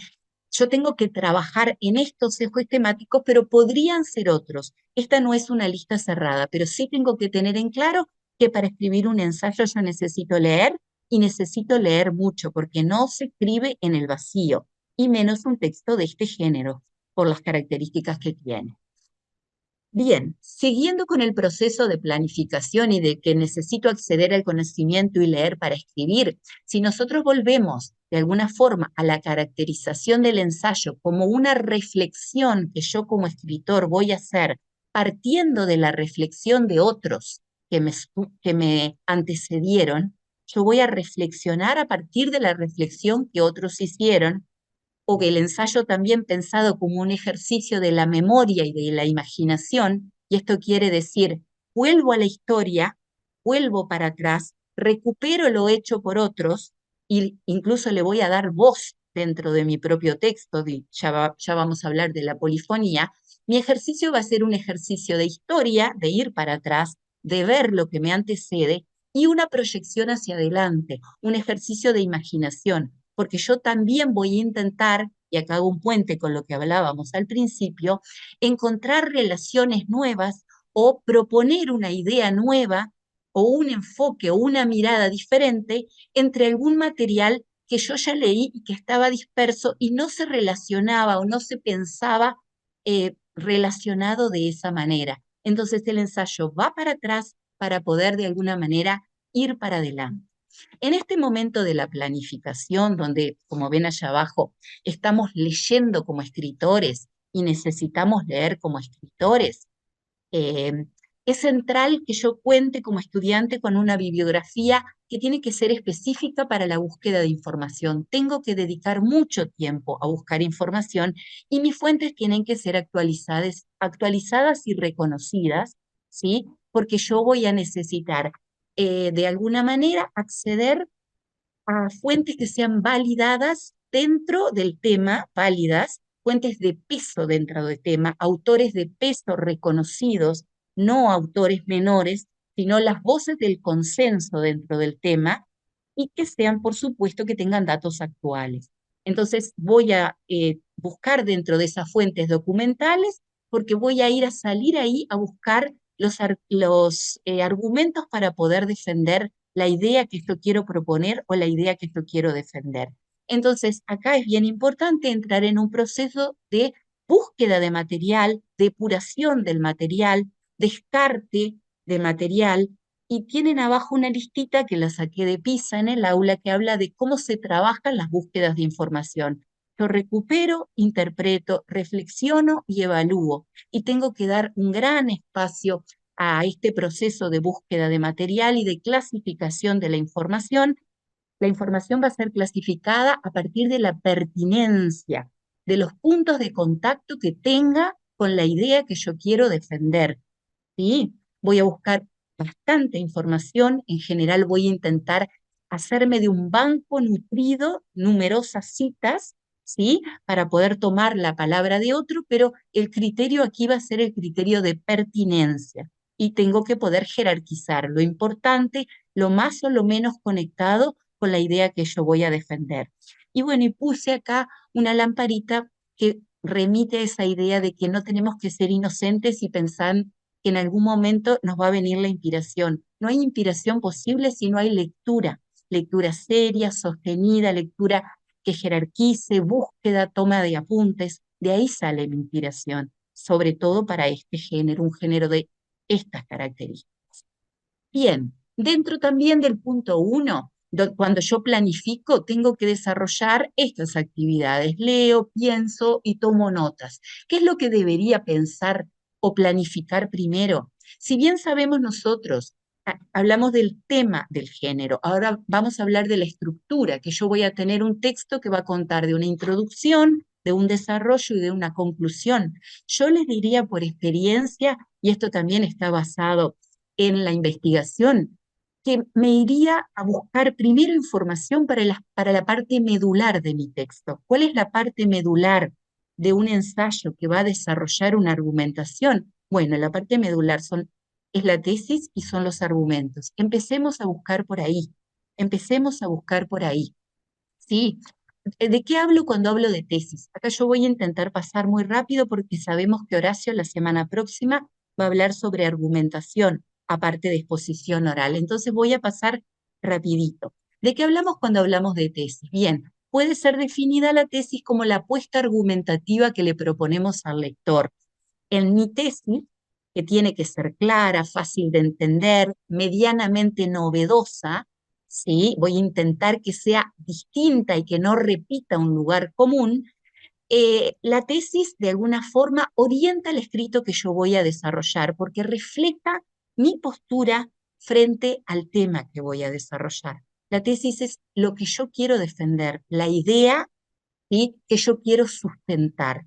yo tengo que trabajar en estos ejes temáticos, pero podrían ser otros. Esta no es una lista cerrada, pero sí tengo que tener en claro que para escribir un ensayo yo necesito leer y necesito leer mucho, porque no se escribe en el vacío, y menos un texto de este género, por las características que tiene. Bien, siguiendo con el proceso de planificación y de que necesito acceder al conocimiento y leer para escribir, si nosotros volvemos de alguna forma a la caracterización del ensayo como una reflexión que yo como escritor voy a hacer partiendo de la reflexión de otros que me antecedieron, yo voy a reflexionar a partir de la reflexión que otros hicieron, o que el ensayo también pensado como un ejercicio de la memoria y de la imaginación, y esto quiere decir, vuelvo a la historia, vuelvo para atrás, recupero lo hecho por otros, e incluso le voy a dar voz dentro de mi propio texto, ya vamos a hablar de la polifonía. Mi ejercicio va a ser un ejercicio de historia, de ir para atrás, de ver lo que me antecede, y una proyección hacia adelante, un ejercicio de imaginación, porque yo también voy a intentar, y acá hago un puente con lo que hablábamos al principio, encontrar relaciones nuevas o proponer una idea nueva o un enfoque o una mirada diferente entre algún material que yo ya leí y que estaba disperso y no se relacionaba o no se pensaba relacionado de esa manera. Entonces el ensayo va para atrás para poder de alguna manera ir para adelante. En este momento de la planificación, donde, como ven allá abajo, estamos leyendo como escritores y necesitamos leer como escritores, eh, es central que yo cuente como estudiante con una bibliografía que tiene que ser específica para la búsqueda de información. Tengo que dedicar mucho tiempo a buscar información y mis fuentes tienen que ser actualizadas y reconocidas, ¿sí? Porque yo voy a necesitar de alguna manera acceder a fuentes que sean validadas dentro del tema, válidas, fuentes de peso dentro del tema, autores de peso reconocidos, no autores menores, sino las voces del consenso dentro del tema, y que sean, por supuesto, que tengan datos actuales. Entonces voy a buscar dentro de esas fuentes documentales, porque voy a ir a salir ahí a buscar los argumentos para poder defender la idea que yo quiero proponer o la idea que yo quiero defender. Entonces, acá es bien importante entrar en un proceso de búsqueda de material, depuración del material, descarte de material, y tienen abajo una listita que la saqué de PISA en el aula que habla de cómo se trabajan las búsquedas de información. Yo recupero, interpreto, reflexiono y evalúo, y tengo que dar un gran espacio a este proceso de búsqueda de material y de clasificación de la información. La información va a ser clasificada a partir de la pertinencia, de los puntos de contacto que tenga con la idea que yo quiero defender. ¿Sí? Voy a buscar bastante información, en general voy a intentar hacerme de un banco nutrido, numerosas citas, ¿sí? Para poder tomar la palabra de otro, pero el criterio aquí va a ser el criterio de pertinencia, y tengo que poder jerarquizar lo importante, lo más o lo menos conectado con la idea que yo voy a defender. Y bueno, y puse acá una lamparita que remite a esa idea de que no tenemos que ser inocentes y pensar que en algún momento nos va a venir la inspiración. No hay inspiración posible si no hay lectura, lectura seria, sostenida, lectura que jerarquice, búsqueda, toma de apuntes. De ahí sale mi inspiración, sobre todo para este género, un género de estas características. Bien, dentro también del punto 1, cuando yo planifico, tengo que desarrollar estas actividades. Leo, pienso y tomo notas. ¿Qué es lo que debería pensar o planificar primero? Si bien sabemos nosotros, hablamos del tema del género, ahora vamos a hablar de la estructura, que yo voy a tener un texto que va a contar de una introducción, de un desarrollo y de una conclusión. Yo les diría por experiencia, y esto también está basado en la investigación que me iría a buscar primero información para la parte medular de mi texto. ¿Cuál es la parte medular de un ensayo que va a desarrollar una argumentación? Bueno, la parte medular es la tesis y son los argumentos. Empecemos a buscar por ahí. Empecemos a buscar por ahí. ¿Sí? ¿De qué hablo cuando hablo de tesis? Acá yo voy a intentar pasar muy rápido porque sabemos que Horacio la semana próxima va a hablar sobre argumentación, aparte de exposición oral. Entonces voy a pasar rapidito. ¿De qué hablamos cuando hablamos de tesis? Bien, puede ser definida la tesis como la apuesta argumentativa que le proponemos al lector. En mi tesis, que tiene que ser clara, fácil de entender, medianamente novedosa, ¿sí? Voy a intentar que sea distinta y que no repita un lugar común. La tesis, de alguna forma, orienta el escrito que yo voy a desarrollar porque refleja mi postura frente al tema que voy a desarrollar. La tesis es lo que yo quiero defender, la idea, ¿sí?, que yo quiero sustentar.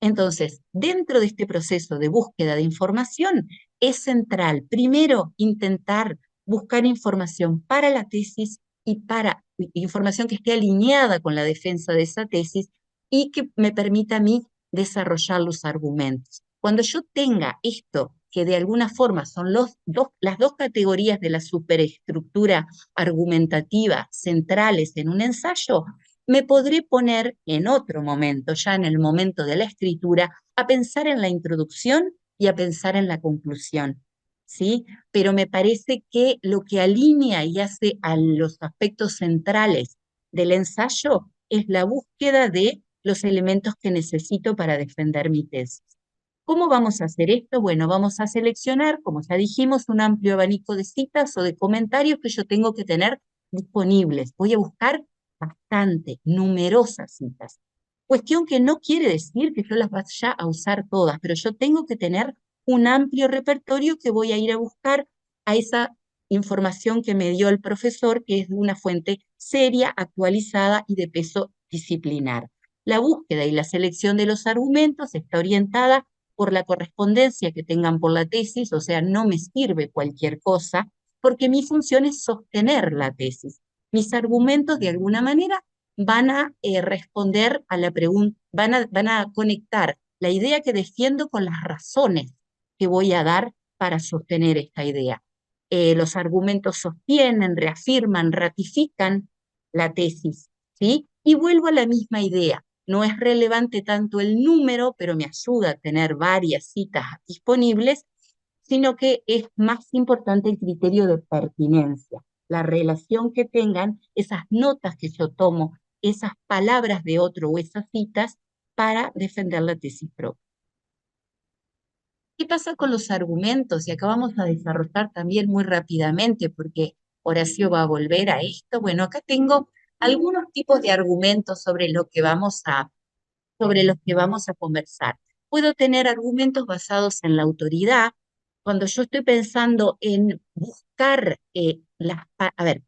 Entonces, dentro de este proceso de búsqueda de información, es central, primero, intentar buscar información para la tesis y para información que esté alineada con la defensa de esa tesis y que me permita a mí desarrollar los argumentos. Cuando yo tenga esto, que de alguna forma son las dos categorías de la superestructura argumentativa centrales en un ensayo, me podré poner en otro momento, ya en el momento de la escritura, a pensar en la introducción y a pensar en la conclusión, ¿sí? Pero me parece que lo que alinea y hace a los aspectos centrales del ensayo es la búsqueda de los elementos que necesito para defender mi tesis. ¿Cómo vamos a hacer esto? Bueno, vamos a seleccionar, como ya dijimos, un amplio abanico de citas o de comentarios que yo tengo que tener disponibles. Voy a buscar bastante, numerosas citas. Cuestión que no quiere decir que yo las vaya a usar todas, pero yo tengo que tener un amplio repertorio que voy a ir a buscar a esa información que me dio el profesor, que es de una fuente seria, actualizada y de peso disciplinar. La búsqueda y la selección de los argumentos está orientada por la correspondencia que tengan por la tesis, o sea, no me sirve cualquier cosa, porque mi función es sostener la tesis. Mis argumentos, de alguna manera, van a responder a la pregunta, van a conectar la idea que defiendo con las razones que voy a dar para sostener esta idea. Los argumentos sostienen, reafirman, ratifican la tesis, ¿sí? Y vuelvo a la misma idea. No es relevante tanto el número, pero me ayuda a tener varias citas disponibles, sino que es más importante el criterio de pertinencia, la relación que tengan esas notas que yo tomo, esas palabras de otro o esas citas para defender la tesis propia. ¿Qué pasa con los argumentos? Y acá vamos a desarrollar también muy rápidamente, porque Horacio va a volver a esto. Bueno, acá tengo algunos tipos de argumentos sobre los que vamos a conversar. Puedo tener argumentos basados en la autoridad. Cuando yo estoy pensando en buscar a ver,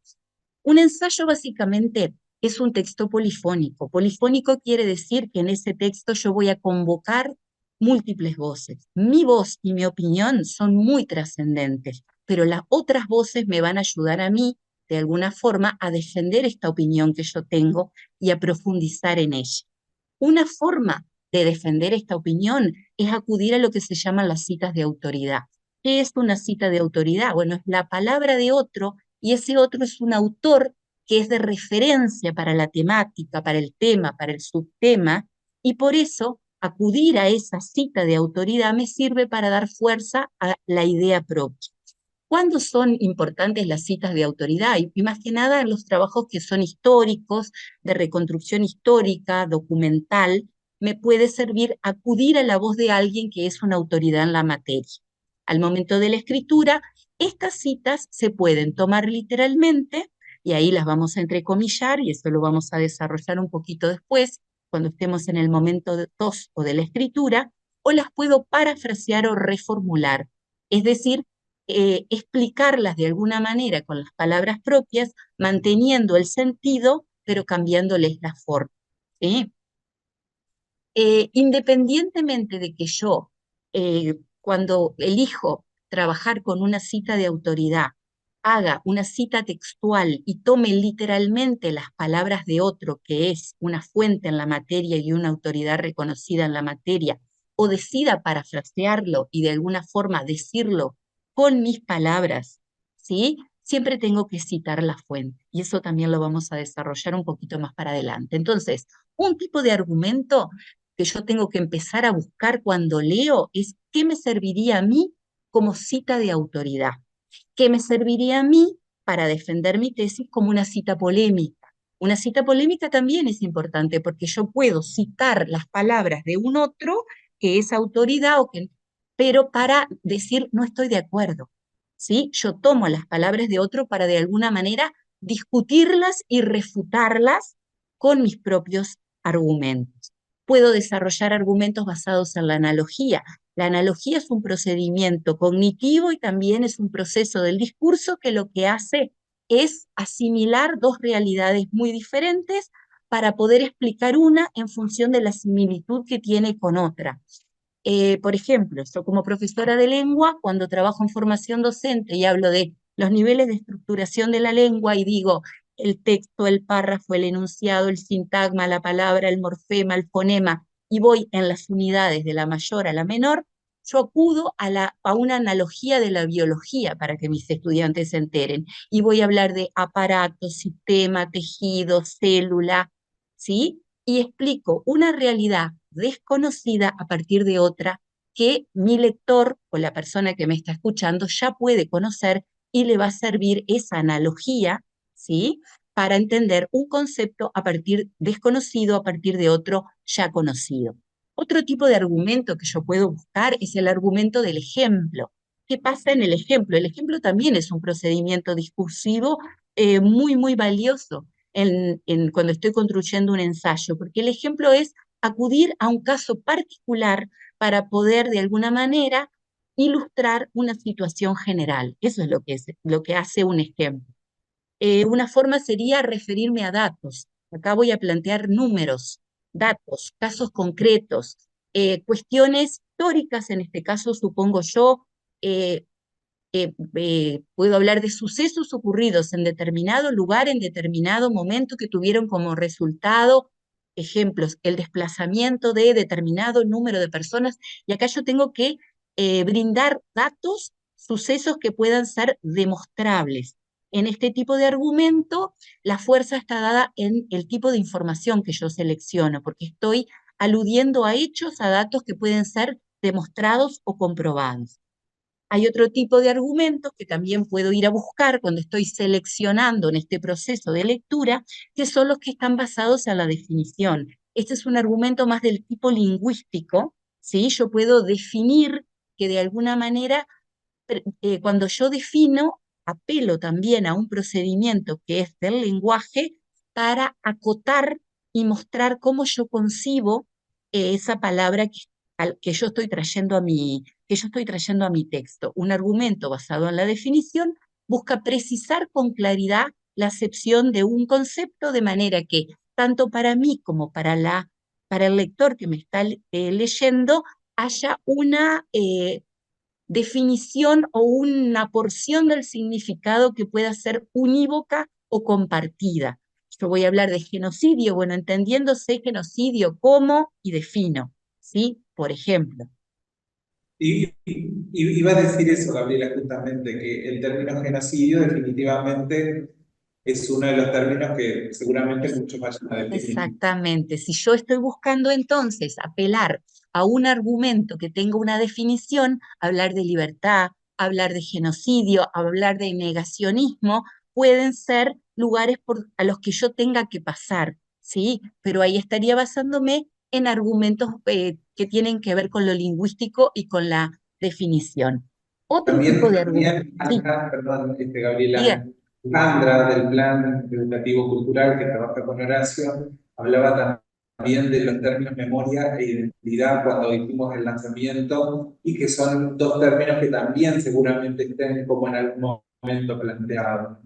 un ensayo básicamente es un texto polifónico. Polifónico quiere decir que en ese texto yo voy a convocar múltiples voces. Mi voz y mi opinión son muy trascendentes, pero las otras voces me van a ayudar a mí, de alguna forma, a defender esta opinión que yo tengo y a profundizar en ella. Una forma de defender esta opinión es acudir a lo que se llaman las citas de autoridad. ¿Qué es una cita de autoridad? Bueno, es la palabra de otro y ese otro es un autor que es de referencia para la temática, para el tema, para el subtema, y por eso acudir a esa cita de autoridad me sirve para dar fuerza a la idea propia. ¿Cuándo son importantes las citas de autoridad? Y más que nada en los trabajos que son históricos, de reconstrucción histórica, documental, me puede servir acudir a la voz de alguien que es una autoridad en la materia. Al momento de la escritura, estas citas se pueden tomar literalmente, y ahí las vamos a entrecomillar, y eso lo vamos a desarrollar un poquito después, cuando estemos en el momento 2 o de la escritura, o las puedo parafrasear o reformular. Es decir, explicarlas de alguna manera con las palabras propias, manteniendo el sentido, pero cambiándoles la forma, ¿sí? Independientemente de que cuando elijo trabajar con una cita de autoridad, haga una cita textual y tome literalmente las palabras de otro, que es una fuente en la materia y una autoridad reconocida en la materia, o decida parafrasearlo y de alguna forma decirlo con mis palabras, ¿sí? Siempre tengo que citar la fuente, y eso también lo vamos a desarrollar un poquito más para adelante. Entonces, un tipo de argumento que yo tengo que empezar a buscar cuando leo es qué me serviría a mí como cita de autoridad, qué me serviría a mí para defender mi tesis como una cita polémica. Una cita polémica también es importante porque yo puedo citar las palabras de un otro que es autoridad, pero para decir no estoy de acuerdo. ¿Sí? Yo tomo las palabras de otro para de alguna manera discutirlas y refutarlas con mis propios argumentos. Puedo desarrollar argumentos basados en la analogía. La analogía es un procedimiento cognitivo y también es un proceso del discurso que lo que hace es asimilar dos realidades muy diferentes para poder explicar una en función de la similitud que tiene con otra. Por ejemplo, yo como profesora de lengua, cuando trabajo en formación docente y hablo de los niveles de estructuración de la lengua y digo el texto, el párrafo, el enunciado, el sintagma, la palabra, el morfema, el fonema, y voy en las unidades de la mayor a la menor, yo acudo a una analogía de la biología para que mis estudiantes se enteren. Y voy a hablar de aparato, sistema, tejido, célula, ¿sí? Y explico una realidad desconocida a partir de otra que mi lector o la persona que me está escuchando ya puede conocer y le va a servir esa analogía, ¿sí? Para entender un concepto a partir desconocido a partir de otro ya conocido. Otro tipo de argumento que yo puedo buscar es el argumento del ejemplo. ¿Qué pasa en el ejemplo? El ejemplo también es un procedimiento discursivo muy, muy valioso cuando estoy construyendo un ensayo, porque el ejemplo es acudir a un caso particular para poder de alguna manera ilustrar una situación general. Eso es lo que hace un ejemplo. Una forma sería referirme a datos. Acá voy a plantear números, datos, casos concretos, cuestiones históricas, en este caso supongo yo, eh, puedo hablar de sucesos ocurridos en determinado lugar, en determinado momento, que tuvieron como resultado, ejemplos, el desplazamiento de determinado número de personas, y acá yo tengo que brindar datos, sucesos que puedan ser demostrables. En este tipo de argumento, la fuerza está dada en el tipo de información que yo selecciono, porque estoy aludiendo a hechos, a datos que pueden ser demostrados o comprobados. Hay otro tipo de argumentos que también puedo ir a buscar cuando estoy seleccionando en este proceso de lectura, que son los que están basados en la definición. Este es un argumento más del tipo lingüístico, ¿sí? Yo puedo definir que de alguna manera, cuando yo defino, apelo también a un procedimiento que es del lenguaje para acotar y mostrar cómo yo concibo esa palabra que yo estoy trayendo que yo estoy trayendo a mi texto. Un argumento basado en la definición busca precisar con claridad la acepción de un concepto de manera que tanto para mí como para el lector que me está leyendo haya una definición o una porción del significado que pueda ser unívoca o compartida. Yo voy a hablar de genocidio, bueno, entendiéndose genocidio como y defino, ¿sí? Por ejemplo. Iba a decir eso, Gabriela, justamente, que el término genocidio definitivamente es uno de los términos que seguramente muchos vayan a definir. Exactamente. Si yo estoy buscando entonces apelar a un argumento que tenga una definición, hablar de libertad, hablar de genocidio, hablar de negacionismo, pueden ser lugares a los que yo tenga que pasar, ¿sí? Pero ahí estaría basándome en argumentos que tienen que ver con lo lingüístico y con la definición. Otro tipo de argumento. También Sí, acá, perdón, Gabriela, diga. Sandra del Plan Educativo Cultural que trabaja con Horacio, hablaba también de los términos memoria e identidad cuando hicimos el lanzamiento y que son dos términos que también seguramente estén como en algún momento planteados.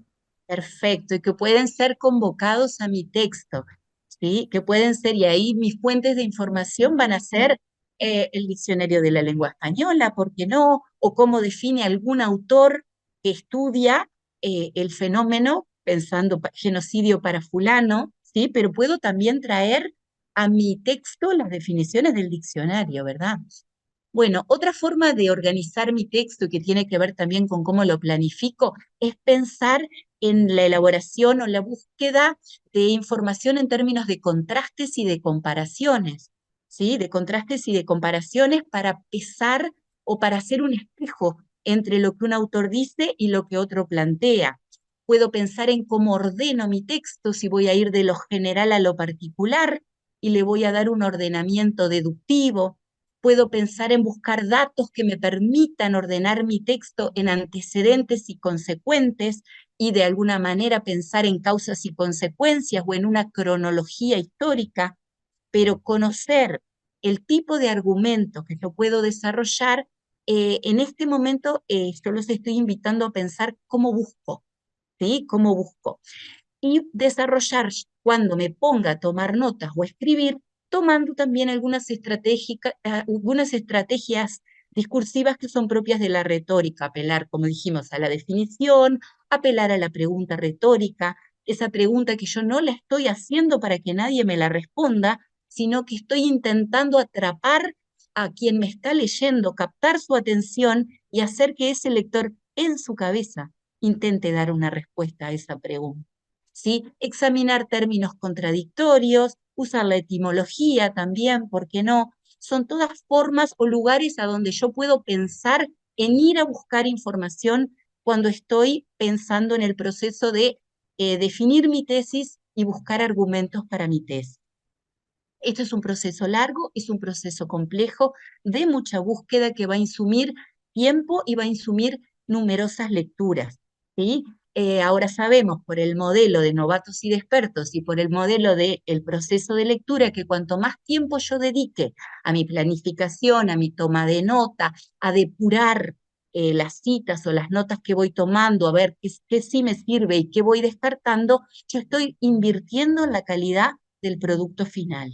Perfecto, y que pueden ser convocados a mi texto, ¿sí? Que pueden ser, y ahí mis fuentes de información van a ser el diccionario de la lengua española, ¿por qué no? O cómo define algún autor que estudia el fenómeno, pensando genocidio para fulano, ¿sí? Pero puedo también traer a mi texto las definiciones del diccionario, ¿verdad? Bueno, otra forma de organizar mi texto que tiene que ver también con cómo lo planifico es pensar en la elaboración o la búsqueda de información en términos de contrastes y de comparaciones, ¿sí? De contrastes y de comparaciones para pesar o para hacer un espejo entre lo que un autor dice y lo que otro plantea. Puedo pensar en cómo ordeno mi texto, si voy a ir de lo general a lo particular y le voy a dar un ordenamiento deductivo. Puedo pensar en buscar datos que me permitan ordenar mi texto en antecedentes y consecuentes y de alguna manera pensar en causas y consecuencias o en una cronología histórica, pero conocer el tipo de argumento que yo puedo desarrollar, en este momento yo los estoy invitando a pensar cómo busco, ¿sí? ¿Cómo busco? Y desarrollar cuando me ponga a tomar notas o a escribir, tomando también algunas estrategias discursivas que son propias de la retórica, apelar, como dijimos, a la definición, apelar a la pregunta retórica, esa pregunta que yo no la estoy haciendo para que nadie me la responda, sino que estoy intentando atrapar a quien me está leyendo, captar su atención y hacer que ese lector en su cabeza intente dar una respuesta a esa pregunta. ¿Sí? Examinar términos contradictorios, usar la etimología también, ¿por qué no? Son todas formas o lugares a donde yo puedo pensar en ir a buscar información cuando estoy pensando en el proceso de definir mi tesis y buscar argumentos para mi tesis. Esto es un proceso largo, es un proceso complejo, de mucha búsqueda que va a insumir tiempo y va a insumir numerosas lecturas, ¿sí? Ahora sabemos por el modelo de novatos y de expertos y por el modelo del proceso de lectura que cuanto más tiempo yo dedique a mi planificación, a mi toma de nota, a depurar las citas o las notas que voy tomando, a ver qué sí me sirve y qué voy descartando, yo estoy invirtiendo en la calidad del producto final.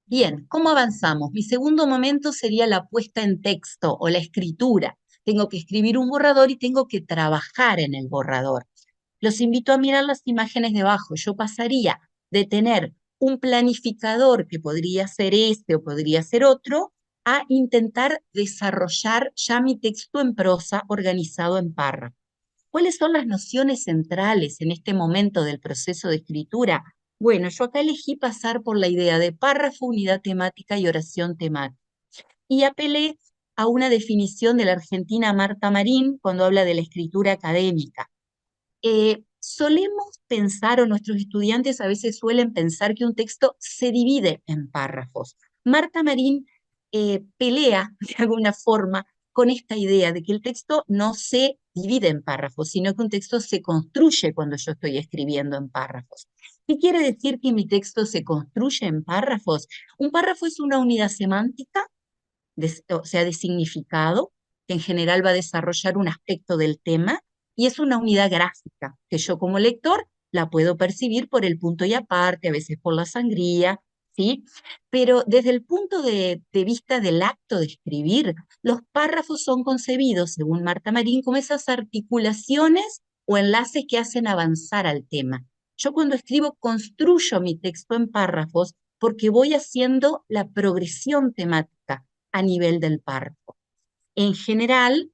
Bien, ¿cómo avanzamos? Mi segundo momento sería la puesta en texto o la escritura. Tengo que escribir un borrador y tengo que trabajar en el borrador. Los invito a mirar las imágenes debajo. Yo pasaría de tener un planificador que podría ser este o podría ser otro, a intentar desarrollar ya mi texto en prosa organizado en párrafos. ¿Cuáles son las nociones centrales en este momento del proceso de escritura? Bueno, yo acá elegí pasar por la idea de párrafo, unidad temática y oración temática. Y apelé a una definición de la argentina Marta Marín cuando habla de la escritura académica. Solemos pensar, o nuestros estudiantes a veces suelen pensar que un texto se divide en párrafos. Marta Marín pelea de alguna forma con esta idea de que el texto no se divide en párrafos, sino que un texto se construye cuando yo estoy escribiendo en párrafos. ¿Qué quiere decir que mi texto se construye en párrafos? Un párrafo es una unidad semántica, o sea, de significado, que en general va a desarrollar un aspecto del tema, y es una unidad gráfica, que yo como lector la puedo percibir por el punto y aparte, a veces por la sangría, ¿sí? Pero desde el punto de vista del acto de escribir, los párrafos son concebidos, según Marta Marín, como esas articulaciones o enlaces que hacen avanzar al tema. Yo cuando escribo construyo mi texto en párrafos porque voy haciendo la progresión temática a nivel del párrafo. En general,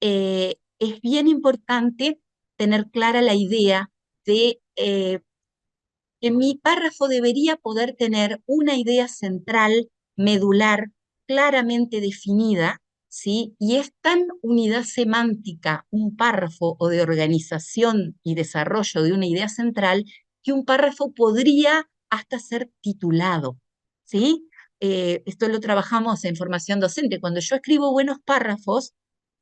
es bien importante tener clara la idea de que mi párrafo debería poder tener una idea central, medular, claramente definida, ¿sí? Y es tan unidad semántica un párrafo o de organización y desarrollo de una idea central que un párrafo podría hasta ser titulado, ¿sí? Esto lo trabajamos en formación docente. Cuando yo escribo buenos párrafos,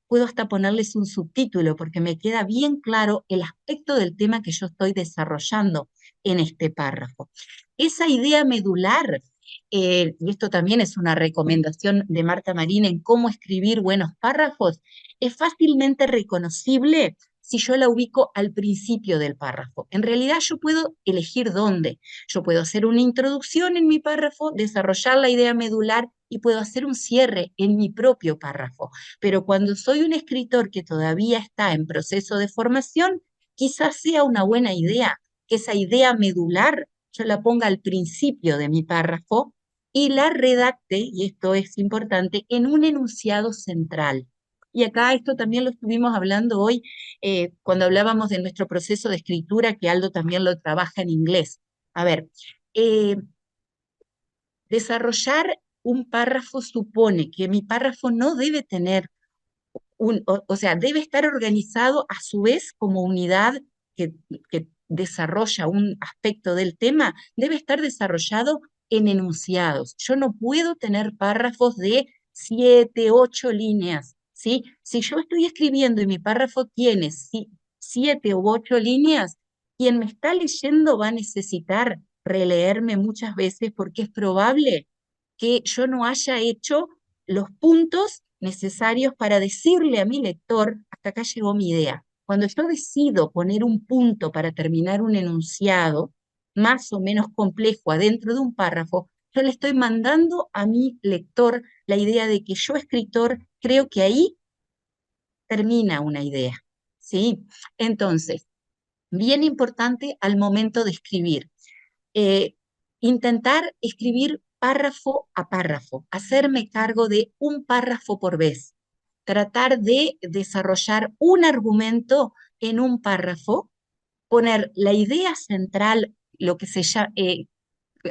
puedo hasta ponerles un subtítulo porque me queda bien claro el aspecto del tema que yo estoy desarrollando en este párrafo. Esa idea medular, y esto también es una recomendación de Marta Marín en cómo escribir buenos párrafos, es fácilmente reconocible si yo la ubico al principio del párrafo. En realidad yo puedo elegir dónde. Yo puedo hacer una introducción en mi párrafo, desarrollar la idea medular y puedo hacer un cierre en mi propio párrafo. Pero cuando soy un escritor que todavía está en proceso de formación, quizás sea una buena idea que esa idea medular yo la ponga al principio de mi párrafo y la redacte, y esto es importante, en un enunciado central. Y acá esto también lo estuvimos hablando hoy cuando hablábamos de nuestro proceso de escritura, que Aldo también lo trabaja en inglés. A ver, eh, desarrollar un párrafo supone que mi párrafo no debe tener o sea, debe estar organizado a su vez como unidad que, que desarrolla un aspecto del tema, debe estar desarrollado en enunciados. Yo no puedo tener párrafos de 7, 8 líneas, ¿sí? Si yo estoy escribiendo y mi párrafo tiene 7 u 8 líneas, quien me está leyendo va a necesitar releerme muchas veces porque es probable que yo no haya hecho los puntos necesarios para decirle a mi lector, hasta acá llegó mi idea. Cuando yo decido poner un punto para terminar un enunciado más o menos complejo adentro de un párrafo, yo le estoy mandando a mi lector la idea de que yo, escritor, creo que ahí termina una idea, ¿sí? Entonces, bien importante al momento de escribir eh, intentar escribir párrafo a párrafo, hacerme cargo de un párrafo por vez, tratar de desarrollar un argumento en un párrafo, poner la idea central, lo que se llama,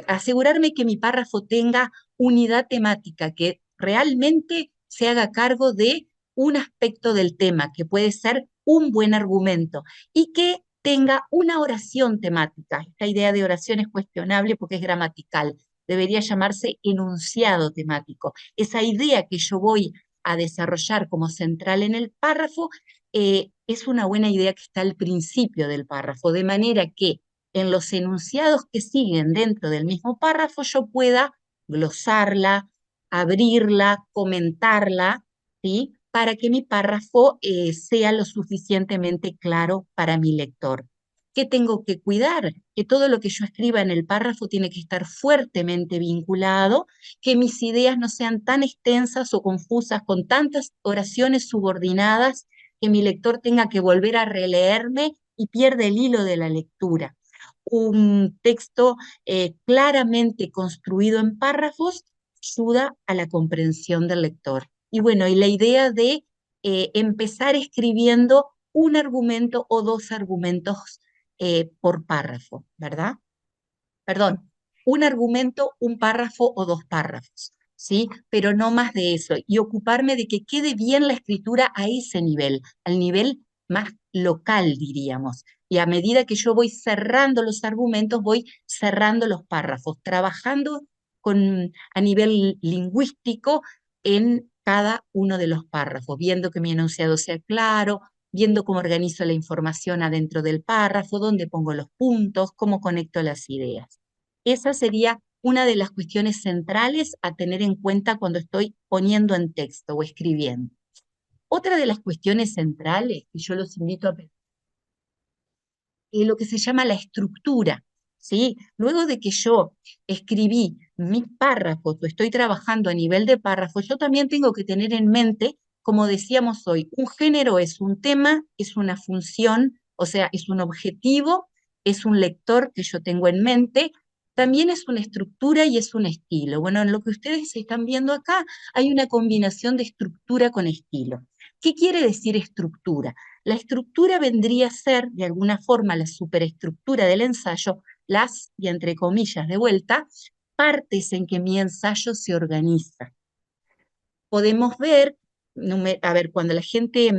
asegurarme que mi párrafo tenga unidad temática, que realmente se haga cargo de un aspecto del tema, que puede ser un buen argumento, y que tenga una oración temática. Esta idea de oración es cuestionable porque es gramatical. Debería llamarse enunciado temático. Esa idea que yo voy a desarrollar como central en el párrafo es una buena idea que está al principio del párrafo, de manera que en los enunciados que siguen dentro del mismo párrafo yo pueda glosarla, abrirla, comentarla, ¿sí? Para que mi párrafo sea lo suficientemente claro para mi lector. ¿Qué tengo que cuidar? Que todo lo que yo escriba en el párrafo tiene que estar fuertemente vinculado, que mis ideas no sean tan extensas o confusas con tantas oraciones subordinadas que mi lector tenga que volver a releerme y pierde el hilo de la lectura. Un texto claramente construido en párrafos ayuda a la comprensión del lector. Y bueno, y la idea de empezar escribiendo un argumento o dos argumentos por párrafo, ¿verdad? Perdón, un argumento, un párrafo o dos párrafos, ¿sí? Pero no más de eso. Y ocuparme de que quede bien la escritura a ese nivel, al nivel más local, diríamos. Y a medida que yo voy cerrando los argumentos, voy cerrando los párrafos, trabajando a nivel lingüístico en cada uno de los párrafos, viendo que mi enunciado sea claro, viendo cómo organizo la información adentro del párrafo, dónde pongo los puntos, cómo conecto las ideas. Esa sería una de las cuestiones centrales a tener en cuenta cuando estoy poniendo en texto o escribiendo. Otra de las cuestiones centrales que yo los invito a pensar es lo que se llama la estructura, ¿sí? Luego de que yo escribí mis párrafos o estoy trabajando a nivel de párrafos, yo también tengo que tener en mente, como decíamos hoy, un género es un tema, es una función, o sea, es un objetivo, es un lector que yo tengo en mente, también es una estructura y es un estilo. Bueno, en lo que ustedes están viendo acá hay una combinación de estructura con estilo. ¿Qué quiere decir estructura? La estructura vendría a ser, de alguna forma, la superestructura del ensayo, las, y entre comillas de vuelta, partes en que mi ensayo se organiza. Podemos ver, a ver, cuando la gente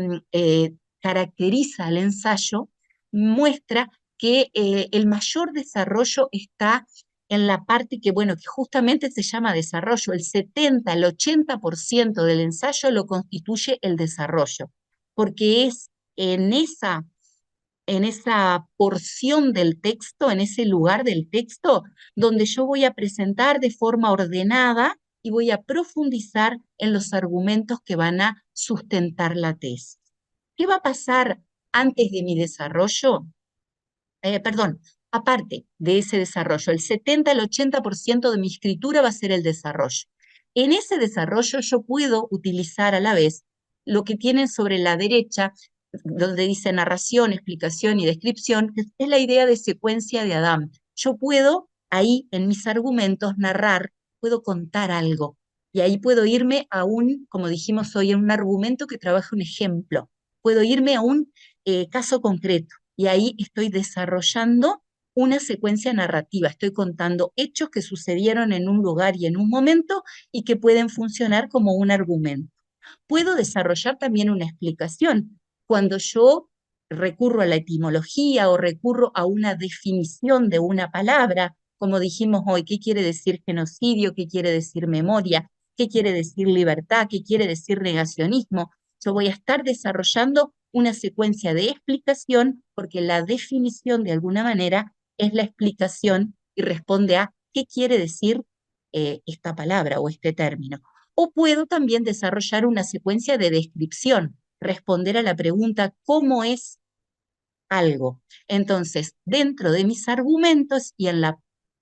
caracteriza el ensayo, muestra que el mayor desarrollo está en la parte que, bueno, que justamente se llama desarrollo. El 70, el 80% del ensayo lo constituye el desarrollo, porque es en esa porción del texto, en ese lugar del texto, donde yo voy a presentar de forma ordenada y voy a profundizar en los argumentos que van a sustentar la tesis. ¿Qué va a pasar antes de mi desarrollo? Perdón, aparte de ese desarrollo, el 70 al 80% de mi escritura va a ser el desarrollo. En ese desarrollo yo puedo utilizar a la vez lo que tienen sobre la derecha, donde dice narración, explicación y descripción, que es la idea de secuencia de Adam. Yo puedo ahí en mis argumentos narrar, puedo contar algo. Y ahí puedo irme a un, como dijimos hoy, en un argumento que trabaje un ejemplo. Puedo irme a un caso concreto. Y ahí estoy desarrollando una secuencia narrativa. Estoy contando hechos que sucedieron en un lugar y en un momento y que pueden funcionar como un argumento. Puedo desarrollar también una explicación. Cuando yo recurro a la etimología o recurro a una definición de una palabra, como dijimos hoy, ¿qué quiere decir genocidio? ¿Qué quiere decir memoria? ¿Qué quiere decir libertad? ¿Qué quiere decir negacionismo? Yo voy a estar desarrollando una secuencia de explicación porque la definición de alguna manera es la explicación y responde a qué quiere decir esta palabra o este término. O puedo también desarrollar una secuencia de descripción, responder a la pregunta ¿cómo es algo? Entonces, dentro de mis argumentos y en la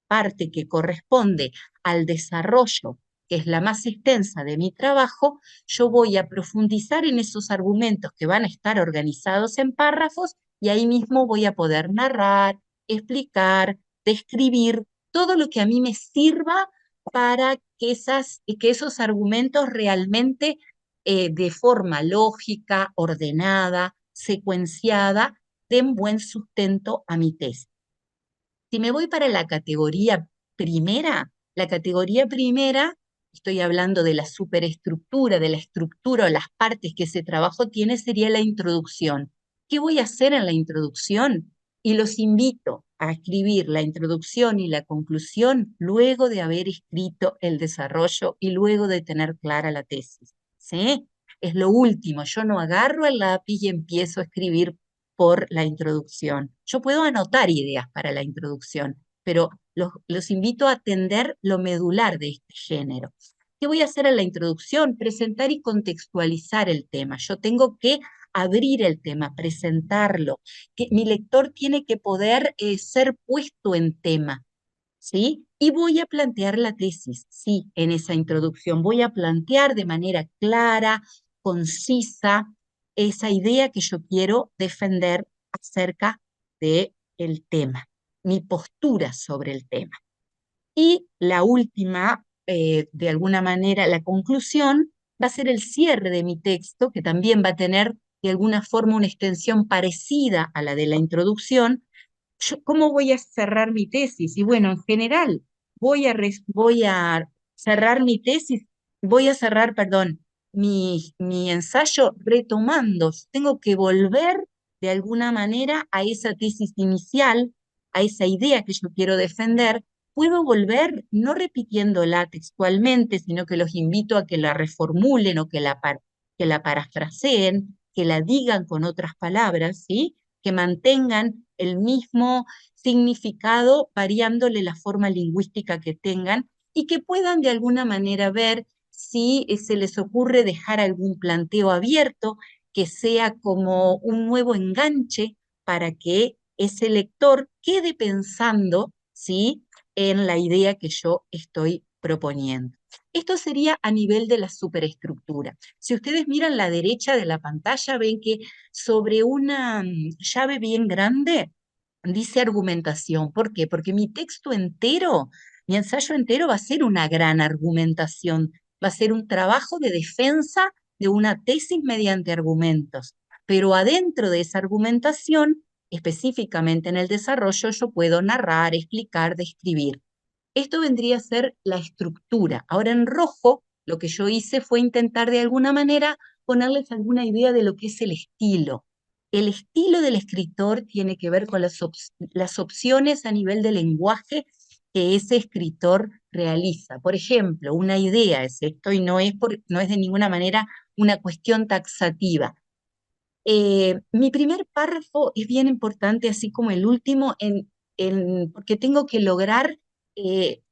parte que corresponde al desarrollo, que es la más extensa de mi trabajo, yo voy a profundizar en esos argumentos que van a estar organizados en párrafos y ahí mismo voy a poder narrar, explicar, describir todo lo que a mí me sirva para que esos argumentos realmente de forma lógica, ordenada, secuenciada, den buen sustento a mi tesis. Si me voy para la categoría primera, estoy hablando de la superestructura, de la estructura o las partes que ese trabajo tiene, sería la introducción. ¿Qué voy a hacer en la introducción? Y los invito a escribir la introducción y la conclusión luego de haber escrito el desarrollo y luego de tener clara la tesis. ¿Sí? Es lo último. Yo no agarro el lápiz y empiezo a escribir por la introducción. Yo puedo anotar ideas para la introducción, pero los invito a atender lo medular de este género. ¿Qué voy a hacer en la introducción? Presentar y contextualizar el tema. Yo tengo que abrir el tema, presentarlo, que mi lector tiene que poder ser puesto en tema, ¿sí? Y voy a plantear la tesis, sí, en esa introducción. Voy a plantear de manera clara, concisa, esa idea que yo quiero defender acerca del tema, mi postura sobre el tema. Y la última, de alguna manera, la conclusión va a ser el cierre de mi texto, que también va a tener de alguna forma una extensión parecida a la de la introducción. ¿Cómo voy a cerrar mi tesis? Y bueno, en general, voy a cerrar mi tesis, voy a cerrar, perdón, mi ensayo retomando. Tengo que volver de alguna manera a esa tesis inicial, a esa idea que yo quiero defender. Puedo volver no repitiéndola textualmente, sino que los invito a que la reformulen o que la parafraseen, que la digan con otras palabras, ¿sí? Que mantengan el mismo significado, variándole la forma lingüística que tengan y que puedan de alguna manera ver si se les ocurre dejar algún planteo abierto, que sea como un nuevo enganche para que ese lector quede pensando, ¿sí?, en la idea que yo estoy proponiendo. Esto sería a nivel de la superestructura. Si ustedes miran la derecha de la pantalla, ven que sobre una llave bien grande dice argumentación. ¿Por qué? Porque mi texto entero, mi ensayo entero va a ser una gran argumentación, va a ser un trabajo de defensa de una tesis mediante argumentos. Pero adentro de esa argumentación, específicamente en el desarrollo, yo puedo narrar, explicar, describir. Esto vendría a ser la estructura. Ahora en rojo, lo que yo hice fue intentar de alguna manera ponerles alguna idea de lo que es el estilo. El estilo del escritor tiene que ver con las opciones a nivel de lenguaje que ese escritor realiza. Por ejemplo, una idea es esto y no es de ninguna manera una cuestión taxativa. Mi primer párrafo es bien importante, así como el último, porque tengo que lograr que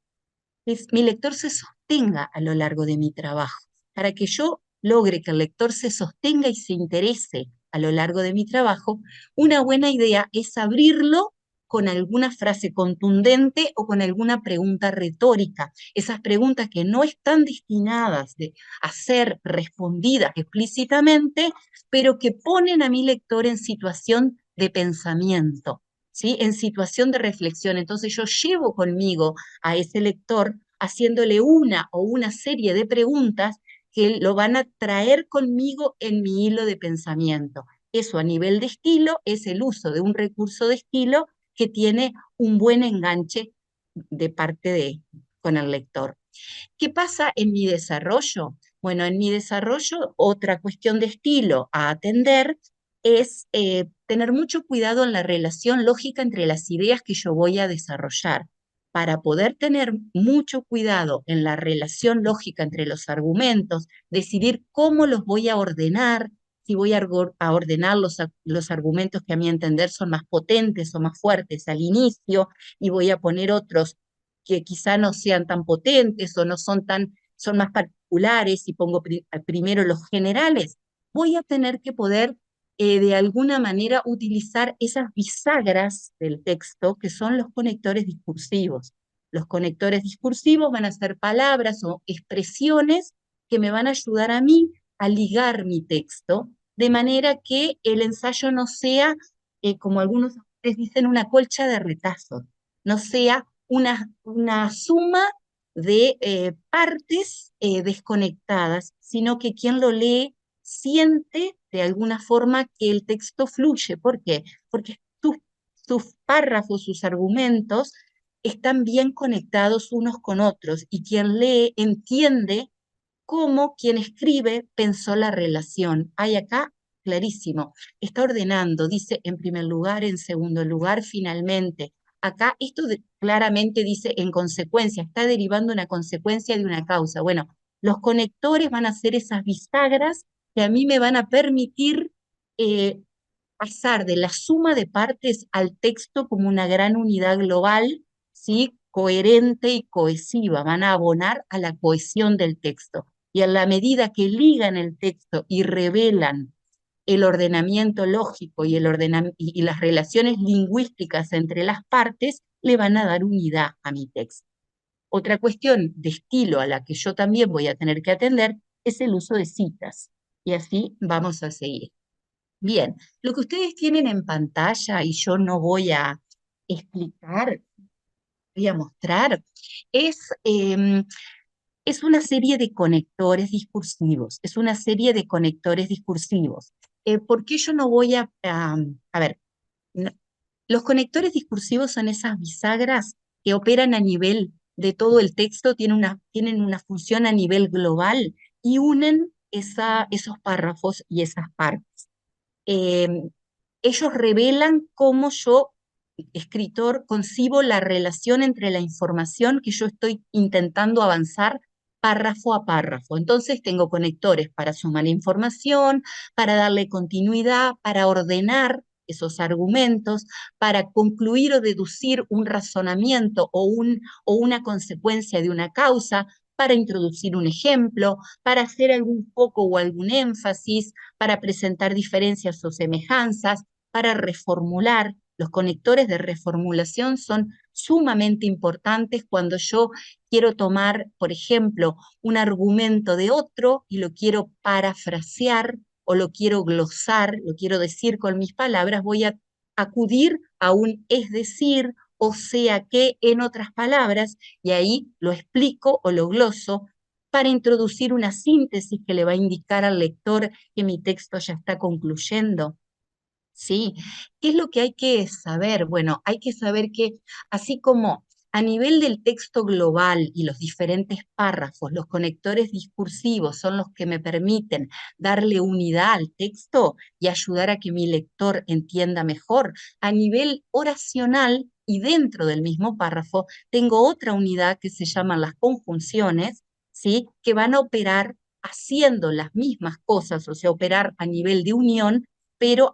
mi lector se sostenga a lo largo de mi trabajo. Para que yo logre que el lector se sostenga y se interese a lo largo de mi trabajo, una buena idea es abrirlo con alguna frase contundente o con alguna pregunta retórica. Esas preguntas que no están destinadas a ser respondidas explícitamente, pero que ponen a mi lector en situación de pensamiento, ¿sí? En situación de reflexión. Entonces yo llevo conmigo a ese lector haciéndole una o una serie de preguntas que lo van a traer conmigo en mi hilo de pensamiento. Eso a nivel de estilo es el uso de un recurso de estilo que tiene un buen enganche de parte con el lector. ¿Qué pasa en mi desarrollo? Bueno, en mi desarrollo, otra cuestión de estilo a atender es tener mucho cuidado en la relación lógica entre las ideas que yo voy a desarrollar. Para poder tener mucho cuidado en la relación lógica entre los argumentos, decidir cómo los voy a ordenar, si voy a ordenar los argumentos que a mi entender son más potentes o más fuertes al inicio, y voy a poner otros que quizá no sean tan potentes o no son son más particulares y pongo primero los generales, voy a tener que poder de alguna manera utilizar esas bisagras del texto que son los conectores discursivos. Los conectores discursivos van a ser palabras o expresiones que me van a ayudar a mí a ligar mi texto, de manera que el ensayo no sea, como algunos les dicen, una colcha de retazos, no sea una suma de partes desconectadas, sino que quien lo lee siente de alguna forma que el texto fluye. ¿Por qué? Porque sus párrafos, sus argumentos están bien conectados unos con otros y quien lee entiende cómo quien escribe pensó la relación. Hay acá clarísimo, está ordenando, dice en primer lugar, en segundo lugar, finalmente. Acá esto claramente dice en consecuencia, está derivando una consecuencia de una causa. Bueno, los conectores van a ser esas bisagras que a mí me van a permitir eh, pasar de la suma de partes al texto como una gran unidad global, ¿sí? Coherente y cohesiva, van a abonar a la cohesión del texto. Y a la medida que ligan el texto y revelan el ordenamiento lógico y las relaciones lingüísticas entre las partes, le van a dar unidad a mi texto. Otra cuestión de estilo a la que yo también voy a tener que atender es el uso de citas. Y así vamos a seguir. Bien, lo que ustedes tienen en pantalla y yo no voy a explicar, voy a mostrar, es, es una serie de conectores discursivos, es una serie de conectores discursivos. ¿Por qué yo no voy a ver, no- los conectores discursivos son esas bisagras que operan a nivel de todo el texto, tienen una función a nivel global y unen esos párrafos y esas partes. Eh, Ellos revelan cómo yo, escritor, concibo la relación entre la información que yo estoy intentando avanzar párrafo a párrafo. Entonces tengo conectores para sumar información, para darle continuidad, para ordenar esos argumentos, para concluir o deducir un razonamiento o una consecuencia de una causa, para introducir un ejemplo, para hacer algún foco o algún énfasis, para presentar diferencias o semejanzas, para reformular. Los conectores de reformulación son sumamente importantes cuando yo quiero tomar, por ejemplo, un argumento de otro y lo quiero parafrasear o lo quiero glosar, lo quiero decir con mis palabras, voy a acudir a un es decir, o sea que, en otras palabras, y ahí lo explico o lo gloso para introducir una síntesis que le va a indicar al lector que mi texto ya está concluyendo. Sí, ¿qué es lo que hay que saber? Bueno, hay que saber que así como a nivel del texto global y los diferentes párrafos, los conectores discursivos son los que me permiten darle unidad al texto y ayudar a que mi lector entienda mejor, a nivel oracional y dentro del mismo párrafo tengo otra unidad que se llaman las conjunciones, ¿sí? Que van a operar haciendo las mismas cosas, o sea, operar a nivel de unión pero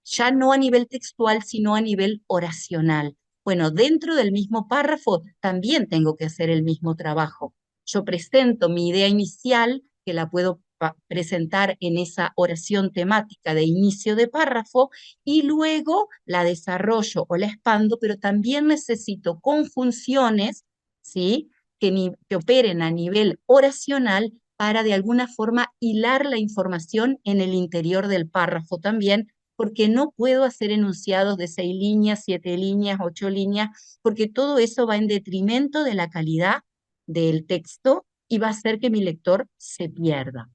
ya no a nivel textual, sino a nivel oracional. Bueno, dentro del mismo párrafo también tengo que hacer el mismo trabajo. Yo presento mi idea inicial, que la puedo presentar en esa oración temática de inicio de párrafo y luego la desarrollo o la expando, pero también necesito conjunciones, ¿sí? Que operen a nivel oracional para de alguna forma hilar la información en el interior del párrafo también, porque no puedo hacer enunciados de 6 líneas, 7 líneas, 8 líneas, porque todo eso va en detrimento de la calidad del texto y va a hacer que mi lector se pierda.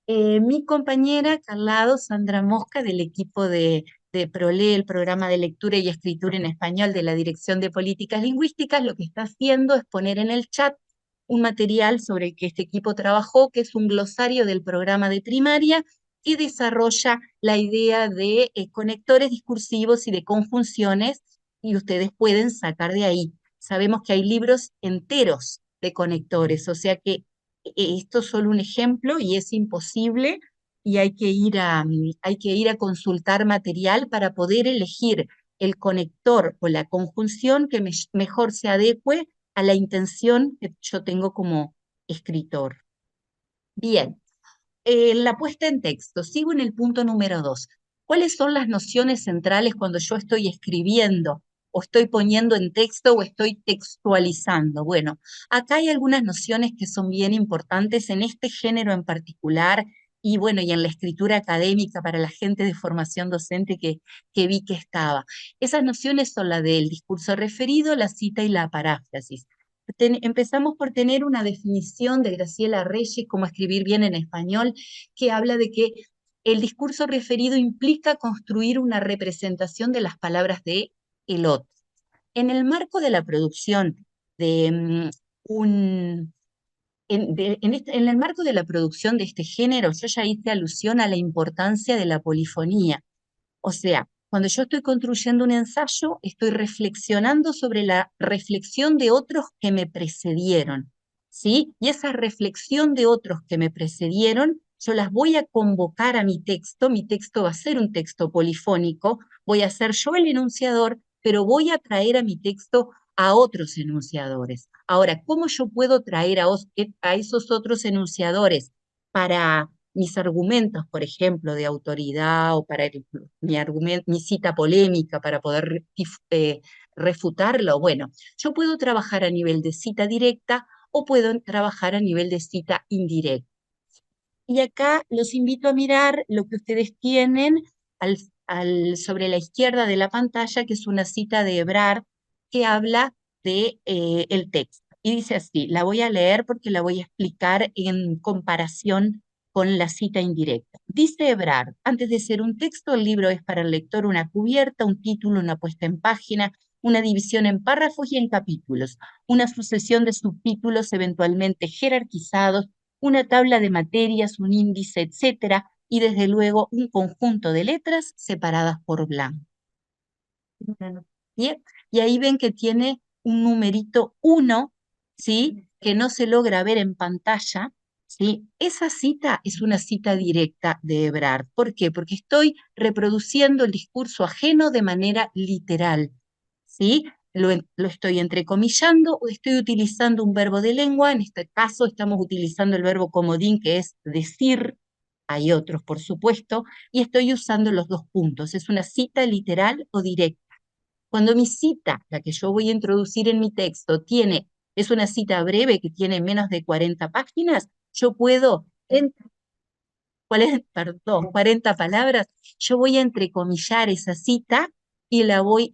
Mi compañera Carlado, Sandra Mosca, del equipo de PROLE, el programa de lectura y escritura en español de la Dirección de Políticas Lingüísticas, lo que está haciendo es poner en el chat un material sobre el que este equipo trabajó, que es un glosario del programa de primaria, que desarrolla la idea de conectores discursivos y de conjunciones, y ustedes pueden sacar de ahí. Sabemos que hay libros enteros de conectores, o sea que esto es solo un ejemplo y es imposible y hay que ir a consultar material para poder elegir el conector o la conjunción que mejor se adecue a la intención que yo tengo como escritor. Bien, la puesta en texto. Sigo en el punto número 2. ¿Cuáles son las nociones centrales cuando yo estoy escribiendo o estoy poniendo en texto o estoy textualizando? Bueno, acá hay algunas nociones que son bien importantes en este género en particular y bueno, y en la escritura académica para la gente de formación docente que vi que estaba. Esas nociones son la del discurso referido, la cita y la paráfrasis. Empezamos por tener una definición de Graciela Reyes, cómo escribir bien en español, que habla de que el discurso referido implica construir una representación de las palabras de el otro. En el marco de la producción de en el marco de la producción de este género, yo ya hice alusión a la importancia de la polifonía. O sea, cuando yo estoy construyendo un ensayo, estoy reflexionando sobre la reflexión de otros que me precedieron, ¿sí? Y esa reflexión de otros que me precedieron, yo las voy a convocar a mi texto va a ser un texto polifónico, voy a ser yo el enunciador, pero voy a traer a mi texto a otros enunciadores. Ahora, ¿cómo yo puedo traer a esos otros enunciadores para mis argumentos, por ejemplo, de autoridad o para mi cita polémica para poder refutarlo? Bueno, yo puedo trabajar a nivel de cita directa o puedo trabajar a nivel de cita indirecta. Y acá los invito a mirar lo que ustedes tienen sobre la izquierda de la pantalla, que es una cita de Ebrard que habla de el texto. Y dice así, la voy a leer porque la voy a explicar en comparación con la cita indirecta. Dice Ebrard, antes de ser un texto, el libro es para el lector una cubierta, un título, una puesta en página, una división en párrafos y en capítulos, una sucesión de subtítulos eventualmente jerarquizados, una tabla de materias, un índice, etcétera, y desde luego un conjunto de letras separadas por blanco. ¿Bien? Y ahí ven que tiene un numerito 1, ¿sí? Que no se logra ver en pantalla, ¿sí? Esa cita es una cita directa de Ebrard. ¿Por qué? Porque estoy reproduciendo el discurso ajeno de manera literal, ¿sí? Lo estoy entrecomillando o estoy utilizando un verbo de lengua. En este caso estamos utilizando el verbo comodín, que es decir. Hay otros, por supuesto, y estoy usando los dos puntos. Es una cita literal o directa. Cuando mi cita, la que yo voy a introducir en mi texto, es una cita breve que tiene menos de 40 páginas, yo puedo, perdón, 40 palabras, yo voy a entrecomillar esa cita y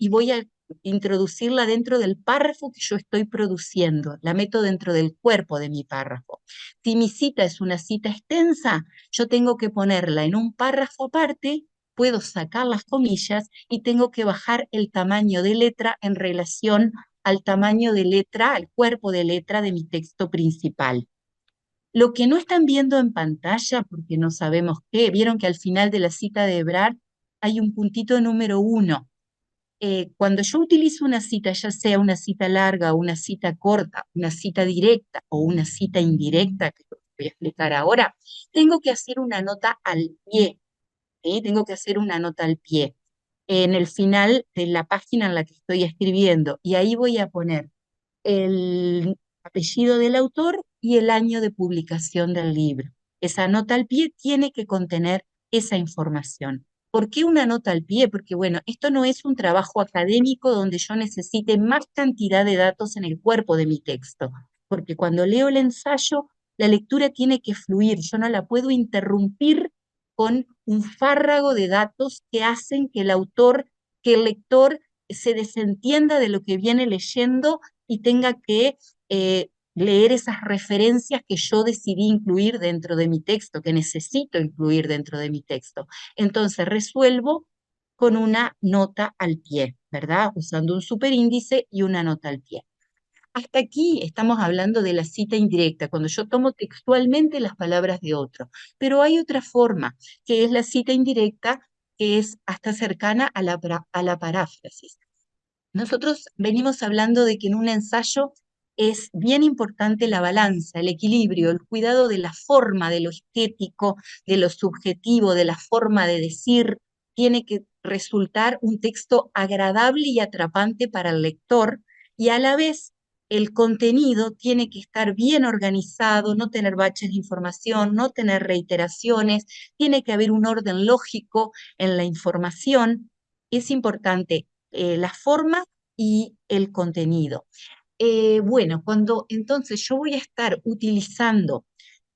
voy a introducirla dentro del párrafo que yo estoy produciendo, la meto dentro del cuerpo de mi párrafo. Si mi cita es una cita extensa, yo tengo que ponerla en un párrafo aparte, puedo sacar las comillas y tengo que bajar el tamaño de letra en relación al tamaño de letra, al cuerpo de letra de mi texto principal. Lo que no están viendo en pantalla, porque no sabemos qué, vieron que al final de la cita de Ebrard hay un puntito número 1. Cuando yo utilizo una cita, ya sea una cita larga o una cita corta, una cita directa o una cita indirecta, que voy a explicar ahora, tengo que hacer una nota al pie, ¿sí? Tengo que hacer una nota al pie en el final de la página en la que estoy escribiendo, y ahí voy a poner el apellido del autor y el año de publicación del libro. Esa nota al pie tiene que contener esa información. ¿Por qué una nota al pie? Porque, bueno, esto no es un trabajo académico donde yo necesite más cantidad de datos en el cuerpo de mi texto, porque cuando leo el ensayo, la lectura tiene que fluir, yo no la puedo interrumpir con un fárrago de datos que hacen que el autor, que el lector se desentienda de lo que viene leyendo y tenga que leer esas referencias que yo decidí incluir dentro de mi texto, que necesito incluir dentro de mi texto. Entonces resuelvo con una nota al pie, ¿verdad? Usando un superíndice y una nota al pie. Hasta aquí estamos hablando de la cita indirecta, cuando yo tomo textualmente las palabras de otro. Pero hay otra forma, que es la cita indirecta, que es hasta cercana a la paráfrasis. Nosotros venimos hablando de que en un ensayo es bien importante la balanza, el equilibrio, el cuidado de la forma, de lo estético, de lo subjetivo, de la forma de decir. Tiene que resultar un texto agradable y atrapante para el lector, y a la vez el contenido tiene que estar bien organizado, no tener baches de información, no tener reiteraciones, tiene que haber un orden lógico en la información. Es importante la forma y el contenido. Bueno, cuando entonces yo voy a estar utilizando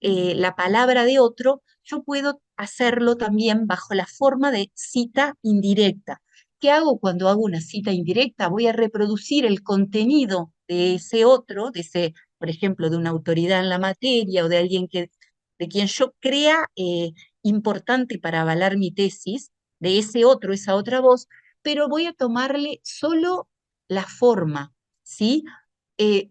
la palabra de otro, yo puedo hacerlo también bajo la forma de cita indirecta. ¿Qué hago cuando hago una cita indirecta? Voy a reproducir el contenido de ese otro, de ese, por ejemplo, de una autoridad en la materia o de alguien de quien yo crea importante para avalar mi tesis, de ese otro, esa otra voz, pero voy a tomarle solo la forma, ¿sí? Eh,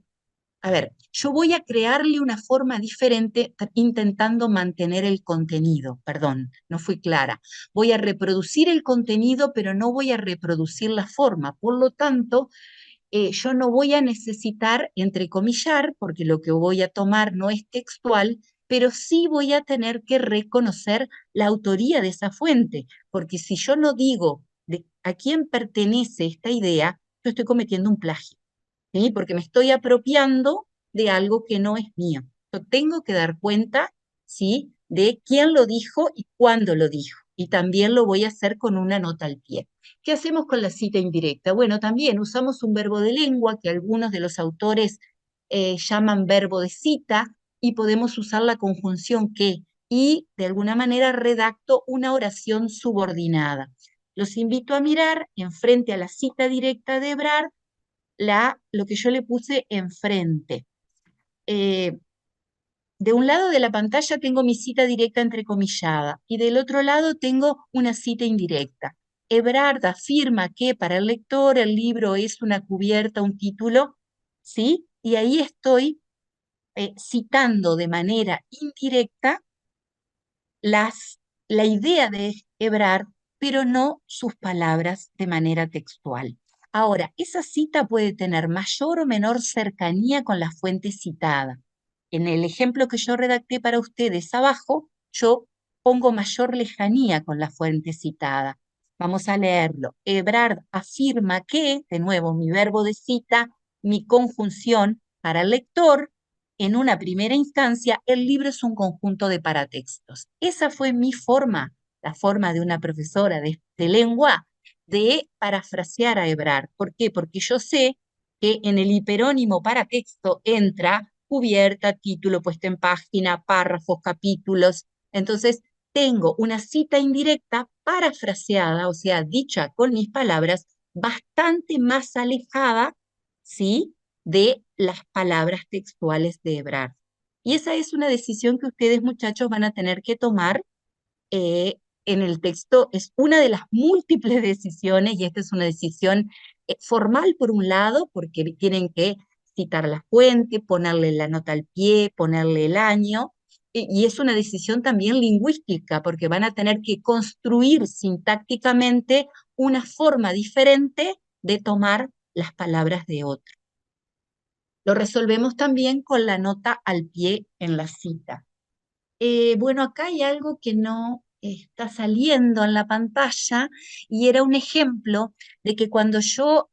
a ver, yo voy a crearle una forma diferente intentando mantener el contenido, perdón, no fui clara. Voy a reproducir el contenido, pero no voy a reproducir la forma. Por lo tanto, yo no voy a necesitar entrecomillar, porque lo que voy a tomar no es textual, pero sí voy a tener que reconocer la autoría de esa fuente, porque si yo no digo a quién pertenece esta idea, yo estoy cometiendo un plagio. ¿Sí? Porque me estoy apropiando de algo que no es mío. Yo tengo que dar cuenta, ¿sí? De quién lo dijo y cuándo lo dijo. Y también lo voy a hacer con una nota al pie. ¿Qué hacemos con la cita indirecta? Bueno, también usamos un verbo de lengua que algunos de los autores llaman verbo de cita, y podemos usar la conjunción que, y de alguna manera redacto una oración subordinada. Los invito a mirar enfrente a la cita directa de Ebrard lo que yo le puse enfrente. Eh, de un lado de la pantalla tengo mi cita directa entrecomillada y del otro lado tengo una cita indirecta. Ebrard afirma que para el lector el libro es una cubierta, un título, ¿sí? Y ahí estoy citando de manera indirecta la idea de Ebrard, pero no sus palabras de manera textual. Ahora, esa cita puede tener mayor o menor cercanía con la fuente citada. En el ejemplo que yo redacté para ustedes abajo, yo pongo mayor lejanía con la fuente citada. Vamos a leerlo. Ebrard afirma que, de nuevo, mi verbo de cita, mi conjunción para el lector, en una primera instancia, el libro es un conjunto de paratextos. Esa fue mi forma, la forma de una profesora de lengua, de parafrasear a Ebrard. ¿Por qué? Porque yo sé que en el hiperónimo paratexto entra cubierta, título, puesta en página, párrafos, capítulos. Entonces, tengo una cita indirecta parafraseada, o sea, dicha con mis palabras, bastante más alejada, ¿sí?, de las palabras textuales de Ebrard. Y esa es una decisión que ustedes, muchachos, van a tener que tomar en el texto. Es una de las múltiples decisiones, y esta es una decisión formal por un lado, porque tienen que citar la fuente, ponerle la nota al pie, ponerle el año, y es una decisión también lingüística, porque van a tener que construir sintácticamente una forma diferente de tomar las palabras de otro. Lo resolvemos también con la nota al pie en la cita. Bueno, acá hay algo que no está saliendo en la pantalla, y era un ejemplo de que cuando yo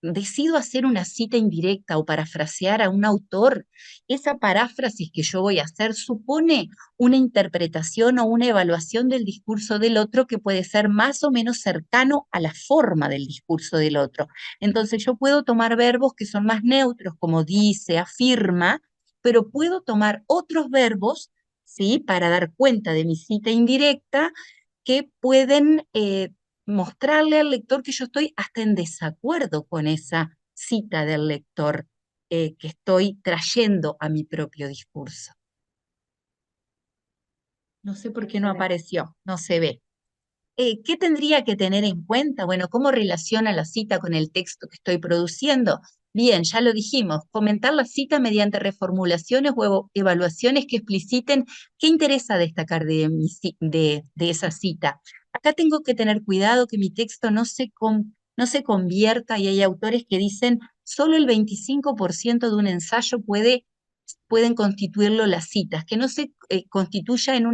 decido hacer una cita indirecta o parafrasear a un autor, esa paráfrasis que yo voy a hacer supone una interpretación o una evaluación del discurso del otro que puede ser más o menos cercano a la forma del discurso del otro. Entonces yo puedo tomar verbos que son más neutros, como dice, afirma, pero puedo tomar otros verbos, ¿sí? Para dar cuenta de mi cita indirecta que pueden mostrarle al lector que yo estoy hasta en desacuerdo con esa cita del lector que estoy trayendo a mi propio discurso. No sé por qué no apareció, no se ve. ¿Qué tendría que tener en cuenta? Bueno, ¿cómo relaciona la cita con el texto que estoy produciendo? Bien, ya lo dijimos, comentar la cita mediante reformulaciones o evaluaciones que expliciten qué interesa destacar de esa cita. Acá tengo que tener cuidado que mi texto no se convierta, y hay autores que dicen solo el 25% de un ensayo pueden constituirlo las citas, que no se constituya en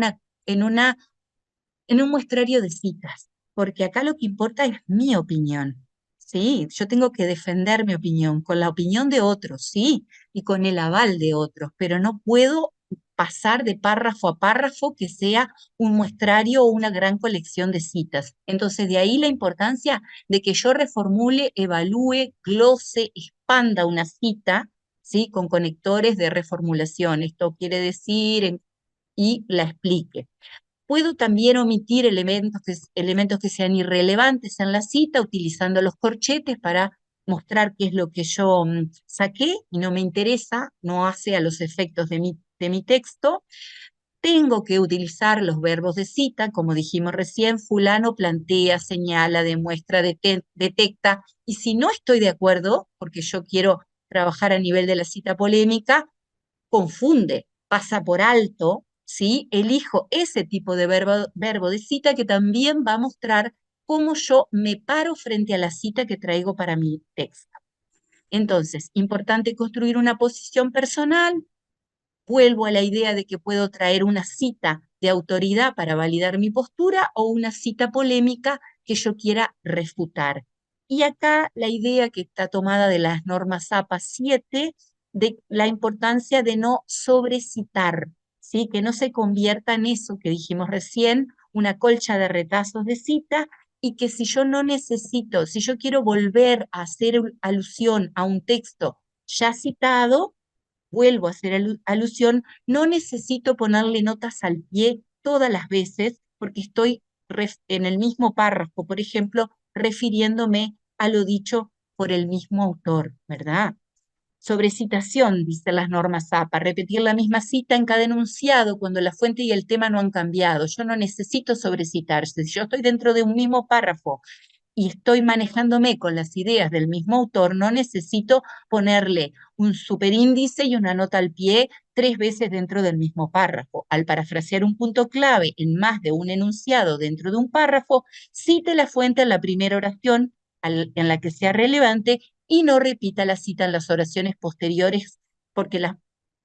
un muestrario de citas, porque acá lo que importa es mi opinión, ¿sí? Yo tengo que defender mi opinión con la opinión de otros, ¿sí? Y con el aval de otros, pero no puedo pasar de párrafo a párrafo que sea un muestrario o una gran colección de citas. Entonces, de ahí la importancia de que yo reformule, evalúe, glose, expanda una cita, ¿sí? Con conectores de reformulación. Esto quiere decir, y la explique. Puedo también omitir elementos que sean irrelevantes en la cita, utilizando los corchetes para mostrar qué es lo que yo saqué y no me interesa, no hace a los efectos de mi texto. Tengo que utilizar los verbos de cita, como dijimos recién, fulano plantea, señala, demuestra, detecta, y si no estoy de acuerdo, porque yo quiero trabajar a nivel de la cita polémica, confunde, pasa por alto, ¿sí? Elijo ese tipo de verbo de cita que también va a mostrar cómo yo me paro frente a la cita que traigo para mi texto. Entonces, importante construir una posición personal. Vuelvo a la idea de que puedo traer una cita de autoridad para validar mi postura o una cita polémica que yo quiera refutar. Y acá la idea que está tomada de las normas APA 7, de la importancia de no sobrecitar, ¿sí? Que no se convierta en eso que dijimos recién, una colcha de retazos de cita, y que si yo no necesito, si yo quiero volver a hacer alusión a un texto ya citado, vuelvo a hacer alusión, no necesito ponerle notas al pie todas las veces porque estoy en el mismo párrafo, por ejemplo, refiriéndome a lo dicho por el mismo autor, ¿verdad? Sobrecitación, dicen las normas APA, repetir la misma cita en cada enunciado cuando la fuente y el tema no han cambiado. Yo no necesito sobrecitarse. Si yo estoy dentro de un mismo párrafo y estoy manejándome con las ideas del mismo autor, no necesito ponerle un superíndice y una nota al pie 3 veces dentro del mismo párrafo. Al parafrasear un punto clave en más de un enunciado dentro de un párrafo, cite la fuente en la primera oración en la que sea relevante y no repita la cita en las oraciones posteriores, porque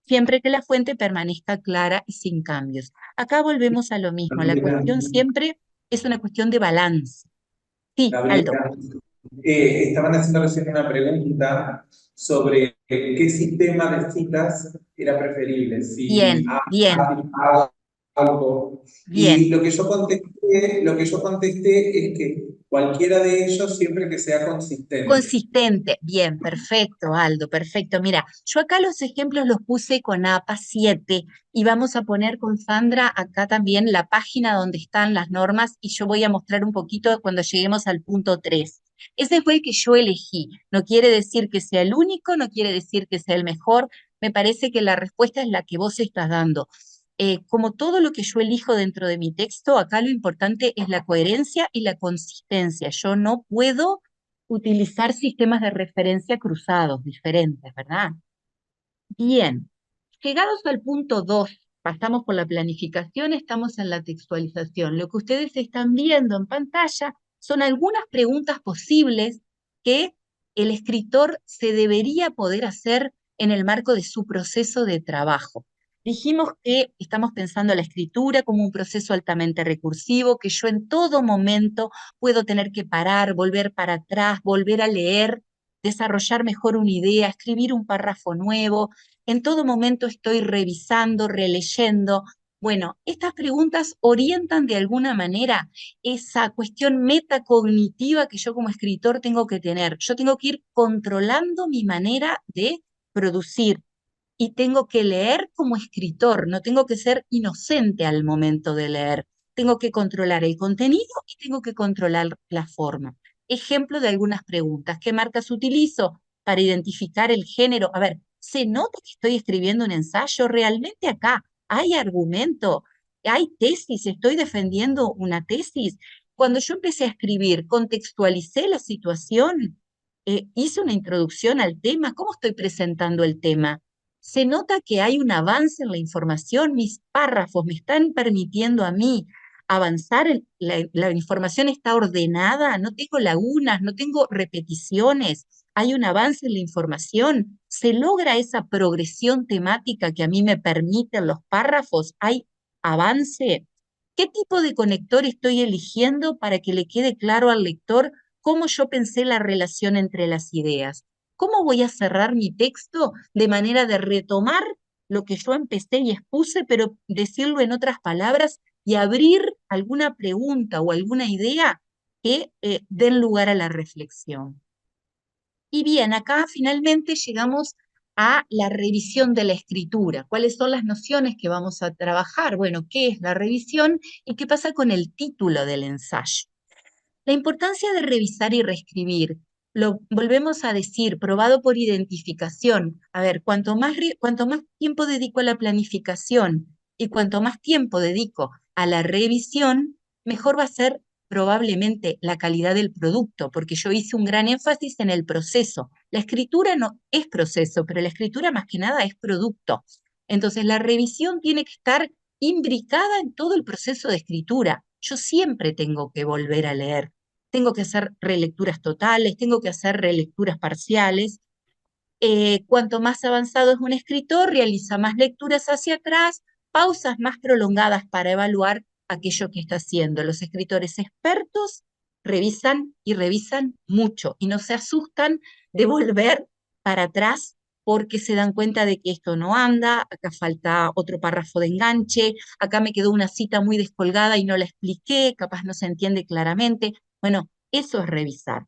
siempre que la fuente permanezca clara y sin cambios. Acá volvemos a lo mismo. La Gabriela, cuestión siempre es una cuestión de balance. Sí, Aldo. Gabriela, estaban haciendo recién una pregunta sobre qué sistema de citas era preferible, si Bien, bien, algo. Y bien. lo que yo contesté es que cualquiera de ellos siempre que sea consistente. Consistente. Bien, perfecto, Aldo, perfecto. Mira, yo acá los ejemplos los puse con APA 7 y vamos a poner con Sandra acá también la página donde están las normas y yo voy a mostrar un poquito cuando lleguemos al punto 3. Ese fue el que yo elegí. No quiere decir que sea el único, no quiere decir que sea el mejor. Me parece que la respuesta es la que vos estás dando. Como todo lo que yo elijo dentro de mi texto, acá lo importante es la coherencia y la consistencia. Yo no puedo utilizar sistemas de referencia cruzados, diferentes, ¿verdad? Bien, llegados al punto 2, pasamos por la planificación, estamos en la textualización. Lo que ustedes están viendo en pantalla son algunas preguntas posibles que el escritor se debería poder hacer en el marco de su proceso de trabajo. Dijimos que estamos pensando la escritura como un proceso altamente recursivo, que yo en todo momento puedo tener que parar, volver para atrás, volver a leer desarrollar mejor una idea, escribir un párrafo nuevo. En todo momento estoy revisando, releyendo. Bueno, estas preguntas orientan de alguna manera esa cuestión metacognitiva que yo como escritor tengo que tener. Yo tengo que ir controlando mi manera de producir y tengo que leer como escritor, no tengo que ser inocente al momento de leer. Tengo que controlar el contenido y tengo que controlar la forma. Ejemplo de algunas preguntas. ¿Qué marcas utilizo para identificar el género? A ver, ¿se nota que estoy escribiendo un ensayo? ¿Realmente acá hay argumento? ¿Hay tesis? ¿Estoy defendiendo una tesis? Cuando yo empecé a escribir, contextualicé la situación, hice una introducción al tema. ¿Cómo estoy presentando el tema? Se nota que hay un avance en la información, mis párrafos me están permitiendo a mí avanzar, la información está ordenada, no tengo lagunas, no tengo repeticiones, hay un avance en la información, se logra esa progresión temática que a mí me permiten los párrafos, hay avance. ¿Qué tipo de conector estoy eligiendo para que le quede claro al lector cómo yo pensé la relación entre las ideas? ¿Cómo voy a cerrar mi texto de manera de retomar lo que yo empecé y expuse, pero decirlo en otras palabras y abrir alguna pregunta o alguna idea que den lugar a la reflexión? Y bien, acá finalmente llegamos a la revisión de la escritura. ¿Cuáles son las nociones que vamos a trabajar? Bueno, ¿qué es la revisión y qué pasa con el título del ensayo? La importancia de revisar y reescribir, lo volvemos a decir, probado por identificación. A ver, cuanto más tiempo dedico a la planificación y cuanto más tiempo dedico a la revisión, mejor va a ser probablemente la calidad del producto, porque yo hice un gran énfasis en el proceso. La escritura no es proceso, pero la escritura más que nada es producto. Entonces, la revisión tiene que estar imbricada en todo el proceso de escritura. Yo siempre tengo que volver a leer, tengo que hacer relecturas totales, tengo que hacer relecturas parciales. Cuanto más avanzado es un escritor, realiza más lecturas hacia atrás, pausas más prolongadas para evaluar aquello que está haciendo. Los escritores expertos revisan y revisan mucho y no se asustan de volver para atrás porque se dan cuenta de que esto no anda, acá falta otro párrafo de enganche, acá me quedó una cita muy descolgada y no la expliqué, capaz no se entiende claramente. Bueno, eso es revisar.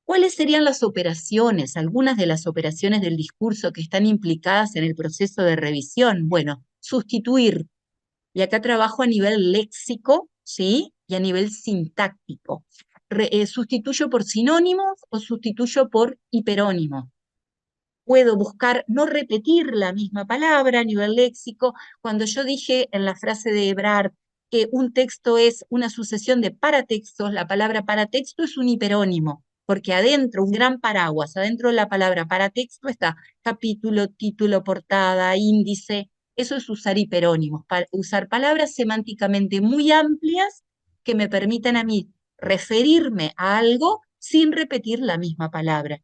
¿Cuáles serían las operaciones, algunas de las operaciones del discurso que están implicadas en el proceso de revisión? Bueno, sustituir, y acá trabajo a nivel léxico, ¿sí? Y a nivel sintáctico. Sustituyo por sinónimos o sustituyo por hiperónimos. Puedo buscar no repetir la misma palabra a nivel léxico. Cuando yo dije en la frase de Ebrard que un texto es una sucesión de paratextos, la palabra paratexto es un hiperónimo, porque adentro, un gran paraguas, adentro de la palabra paratexto está capítulo, título, portada, índice. Eso es usar hiperónimos, usar palabras semánticamente muy amplias que me permitan a mí referirme a algo sin repetir la misma palabra.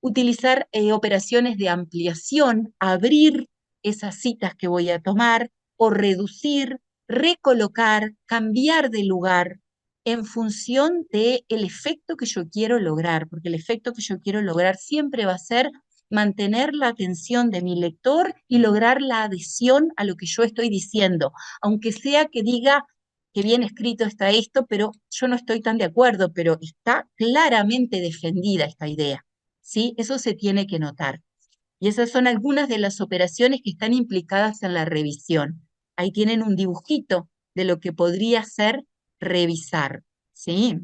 Utilizar operaciones de ampliación, abrir esas citas que voy a tomar, o reducir, recolocar, cambiar de lugar en función del efecto que yo quiero lograr, porque el efecto que yo quiero lograr siempre va a ser mantener la atención de mi lector y lograr la adhesión a lo que yo estoy diciendo, aunque sea que diga que bien escrito está esto, pero yo no estoy tan de acuerdo, pero está claramente defendida esta idea. ¿Sí? Eso se tiene que notar. Y esas son algunas de las operaciones que están implicadas en la revisión. Ahí tienen un dibujito de lo que podría ser revisar, ¿sí?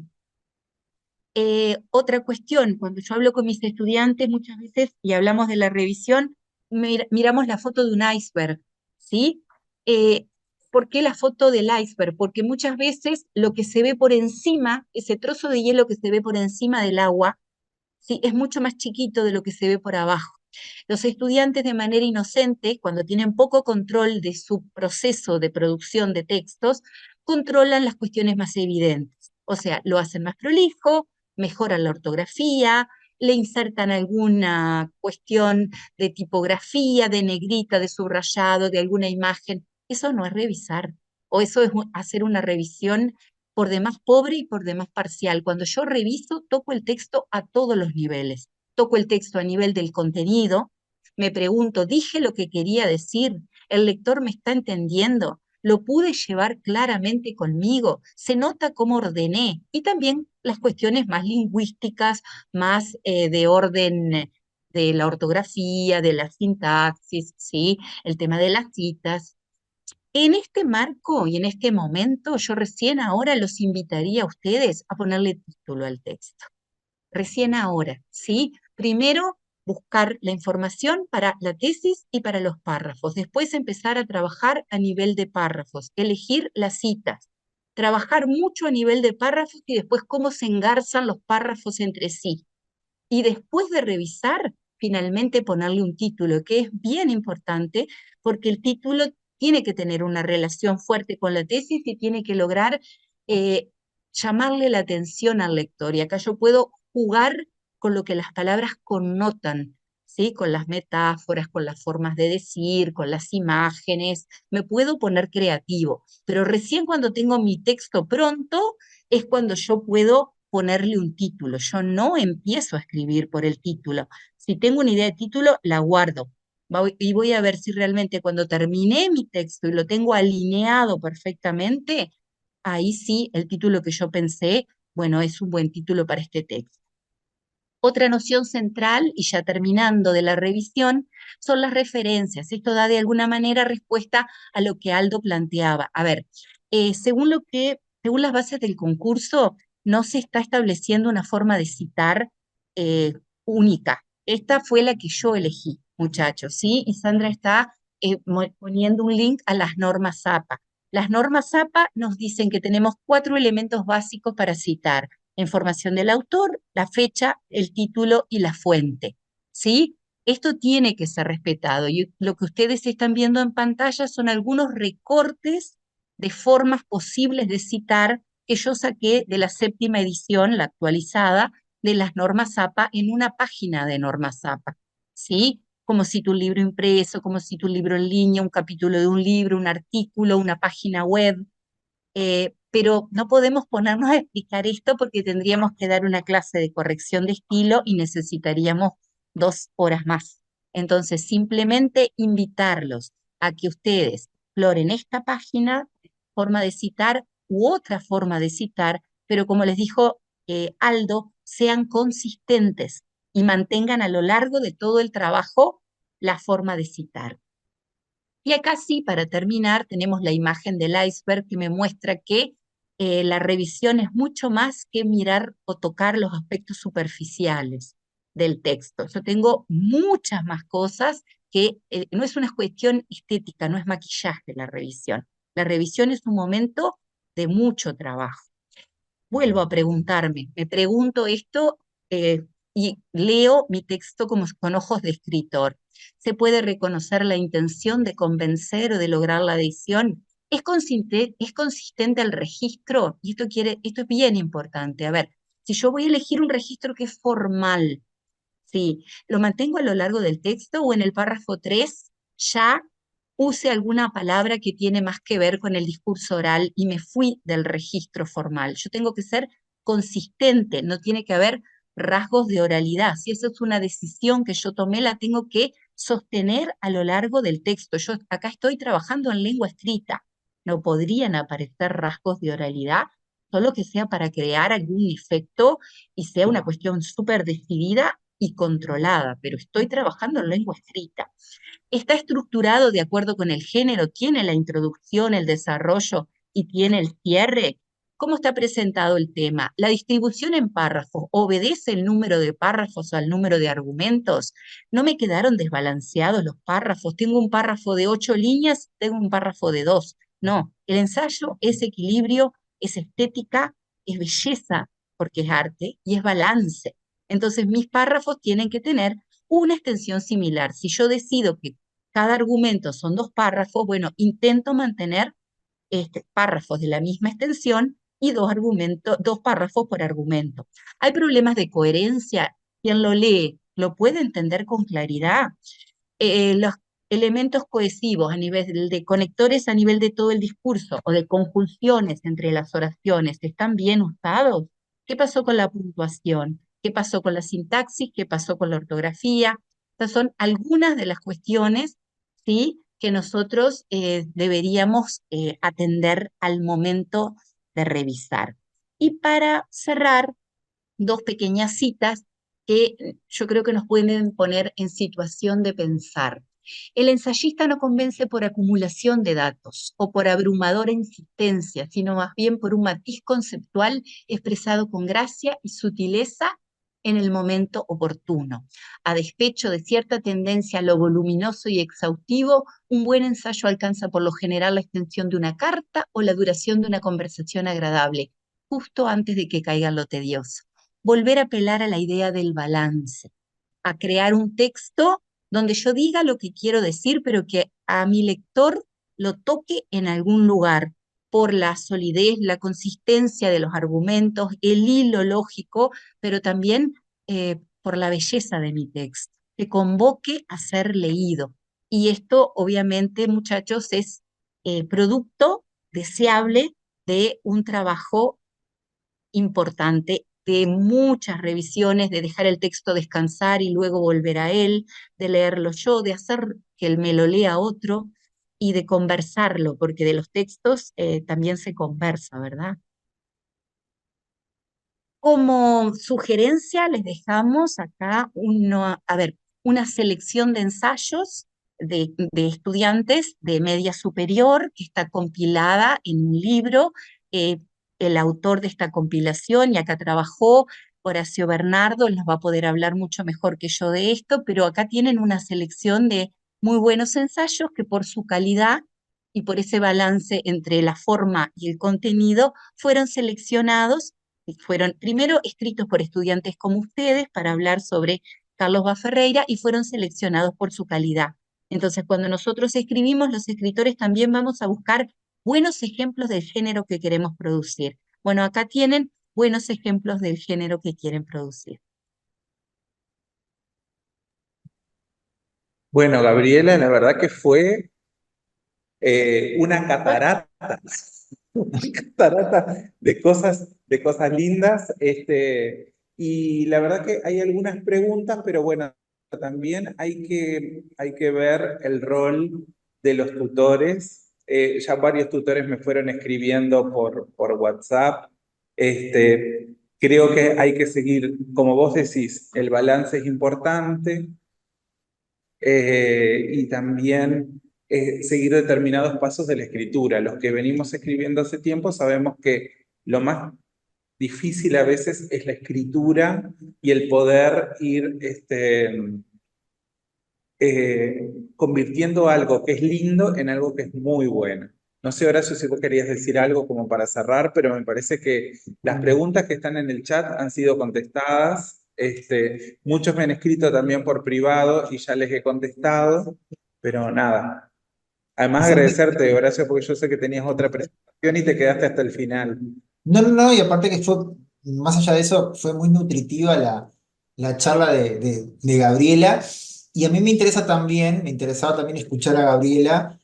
Otra cuestión, cuando yo hablo con mis estudiantes muchas veces y hablamos de la revisión, miramos la foto de un iceberg, ¿sí? Eh, ¿Por qué la foto del iceberg? Porque muchas veces lo que se ve por encima, ese trozo de hielo que se ve por encima del agua, ¿sí? Es mucho más chiquito de lo que se ve por abajo. Los estudiantes de manera inocente, cuando tienen poco control de su proceso de producción de textos, controlan las cuestiones más evidentes. O sea, lo hacen más prolijo, mejoran la ortografía, le insertan alguna cuestión de tipografía, de negrita, de subrayado, de alguna imagen. Eso no es revisar, o eso es hacer una revisión por demás pobre y por demás parcial. Cuando yo reviso, toco el texto a todos los niveles, toco el texto a nivel del contenido, me pregunto, ¿dije lo que quería decir? ¿El lector me está entendiendo? ¿Lo pude llevar claramente conmigo? ¿Se nota cómo ordené? Y también las cuestiones más lingüísticas, más de orden de la ortografía, de la sintaxis, ¿sí? El tema de las citas. En este marco y en este momento, yo recién ahora los invitaría a ustedes a ponerle título al texto. Recién ahora, ¿sí? Primero, buscar la información para la tesis y para los párrafos. Después empezar a trabajar a nivel de párrafos, elegir las citas, trabajar mucho a nivel de párrafos y después cómo se engarzan los párrafos entre sí. Y después de revisar, finalmente ponerle un título, que es bien importante, porque el título tiene que tener una relación fuerte con la tesis y tiene que lograr eh, llamarle la atención al lector. Y acá yo puedo jugar con lo que las palabras connotan, ¿sí? Con las metáforas, con las formas de decir, con las imágenes. Me puedo poner creativo, pero recién cuando tengo mi texto pronto es cuando yo puedo ponerle un título. Yo no empiezo a escribir por el título. Si tengo una idea de título, la guardo. Y voy a ver si realmente cuando terminé mi texto y lo tengo alineado perfectamente, ahí sí el título que yo pensé, bueno, es un buen título para este texto. Otra noción central, y ya terminando de la revisión, son las referencias. Esto da de alguna manera respuesta a lo que Aldo planteaba. A ver, según las bases del concurso, no se está estableciendo una forma de citar eh, única. Esta fue la que yo elegí, muchachos, ¿sí? Y Sandra está poniendo un link a las normas APA. Las normas APA nos dicen que tenemos 4 elementos básicos para citar: la información del autor, la fecha, el título y la fuente, ¿sí? Esto tiene que ser respetado y lo que ustedes están viendo en pantalla son algunos recortes de formas posibles de citar que yo saqué de la 7ª edición, la actualizada, de las normas APA en una página de normas APA, ¿sí? Como cito un libro impreso, como cito un libro en línea, un capítulo de un libro, un artículo, una página web, pero no podemos ponernos a explicar esto porque tendríamos que dar una clase de corrección de estilo y necesitaríamos 2 horas más. Entonces, simplemente invitarlos a que ustedes exploren esta página, forma de citar u otra forma de citar, pero como les dijo Aldo, sean consistentes y mantengan a lo largo de todo el trabajo la forma de citar. Y acá sí, para terminar, tenemos la imagen del iceberg que me muestra que la revisión es mucho más que mirar o tocar los aspectos superficiales del texto. Yo tengo muchas más cosas que no es una cuestión estética, no es maquillaje la revisión. La revisión es un momento de mucho trabajo. Vuelvo a preguntarme, me pregunto esto y leo mi texto como con ojos de escritor. ¿Se puede reconocer la intención de convencer o de lograr la adhesión? ¿Es consistente el registro? Y esto es bien importante. A ver, si yo voy a elegir un registro que es formal, ¿sí? ¿Lo mantengo a lo largo del texto o en el párrafo 3 ya puse alguna palabra que tiene más que ver con el discurso oral y me fui del registro formal? Yo tengo que ser consistente, no tiene que haber rasgos de oralidad. Si esa es una decisión que yo tomé, la tengo que sostener a lo largo del texto. Yo acá estoy trabajando en lengua escrita. No podrían aparecer rasgos de oralidad, solo que sea para crear algún efecto y sea una cuestión súper decidida y controlada, pero estoy trabajando en lengua escrita. Está estructurado de acuerdo con el género, tiene la introducción, el desarrollo y tiene el cierre. ¿Cómo está presentado el tema? La distribución en párrafos, ¿obedece el número de párrafos al número de argumentos? ¿No me quedaron desbalanceados los párrafos? Tengo un párrafo de 8 líneas, tengo un párrafo de 2. No, el ensayo es equilibrio, es estética, es belleza, porque es arte, y es balance. Entonces mis párrafos tienen que tener una extensión similar. Si yo decido que cada argumento son 2 párrafos, bueno, intento mantener párrafos de la misma extensión y 2 párrafos por argumento. Hay problemas de coherencia. Quien lo lee lo puede entender con claridad. Los elementos cohesivos a nivel de conectores a nivel de todo el discurso o de conjunciones entre las oraciones están bien usados. ¿Qué pasó con la puntuación? ¿Qué pasó con la sintaxis? ¿Qué pasó con la ortografía? Estas son algunas de las cuestiones, ¿sí?, que nosotros deberíamos atender al momento de revisar. Y para cerrar, dos pequeñas citas que yo creo que nos pueden poner en situación de pensar. El ensayista no convence por acumulación de datos o por abrumadora insistencia, sino más bien por un matiz conceptual expresado con gracia y sutileza en el momento oportuno. A despecho de cierta tendencia a lo voluminoso y exhaustivo, un buen ensayo alcanza por lo general la extensión de una carta o la duración de una conversación agradable, justo antes de que caiga en lo tedioso. Volver a apelar a la idea del balance, a crear un texto donde yo diga lo que quiero decir, pero que a mi lector lo toque en algún lugar, por la solidez, la consistencia de los argumentos, el hilo lógico, pero también por la belleza de mi texto, que convoque a ser leído. Y esto, obviamente, muchachos, es producto deseable de un trabajo importante, de muchas revisiones, de dejar el texto descansar y luego volver a él, de leerlo yo, de hacer que él me lo lea otro y de conversarlo, porque de los textos también se conversa, ¿verdad? Como sugerencia les dejamos acá una selección de ensayos de estudiantes de media superior que está compilada en un libro. eh, el autor de esta compilación, y acá trabajó Horacio Bernardo, él nos va a poder hablar mucho mejor que yo de esto, pero acá tienen una selección de muy buenos ensayos que por su calidad y por ese balance entre la forma y el contenido fueron seleccionados, fueron primero escritos por estudiantes como ustedes para hablar sobre Carlos Baferreira y fueron seleccionados por su calidad. Entonces, cuando nosotros escribimos, los escritores también vamos a buscar buenos ejemplos del género que queremos producir. Bueno, acá tienen buenos ejemplos del género que quieren producir. Bueno, Gabriela, la verdad que fue una catarata, una catarata de cosas lindas. Y la verdad que hay algunas preguntas, pero bueno, también hay que ver el rol de los tutores. Ya varios tutores me fueron escribiendo por WhatsApp. Creo que hay que seguir, como vos decís, el balance es importante, y también seguir determinados pasos de la escritura. Los que venimos escribiendo hace tiempo sabemos que lo más difícil a veces es la escritura y el poder ir convirtiendo algo que es lindo en algo que es muy bueno. No sé, Horacio, si vos querías decir algo como para cerrar, pero me parece que las preguntas que están en el chat han sido contestadas. Muchos me han escrito también por privado y ya les he contestado, pero nada. Además, agradecerte, Horacio, porque yo sé que tenías otra presentación y te quedaste hasta el final. No, no, no, y aparte que fue, más allá de eso, fue muy nutritiva la charla de Gabriela. Y a mí me interesa también, me interesaba también escuchar a Gabriela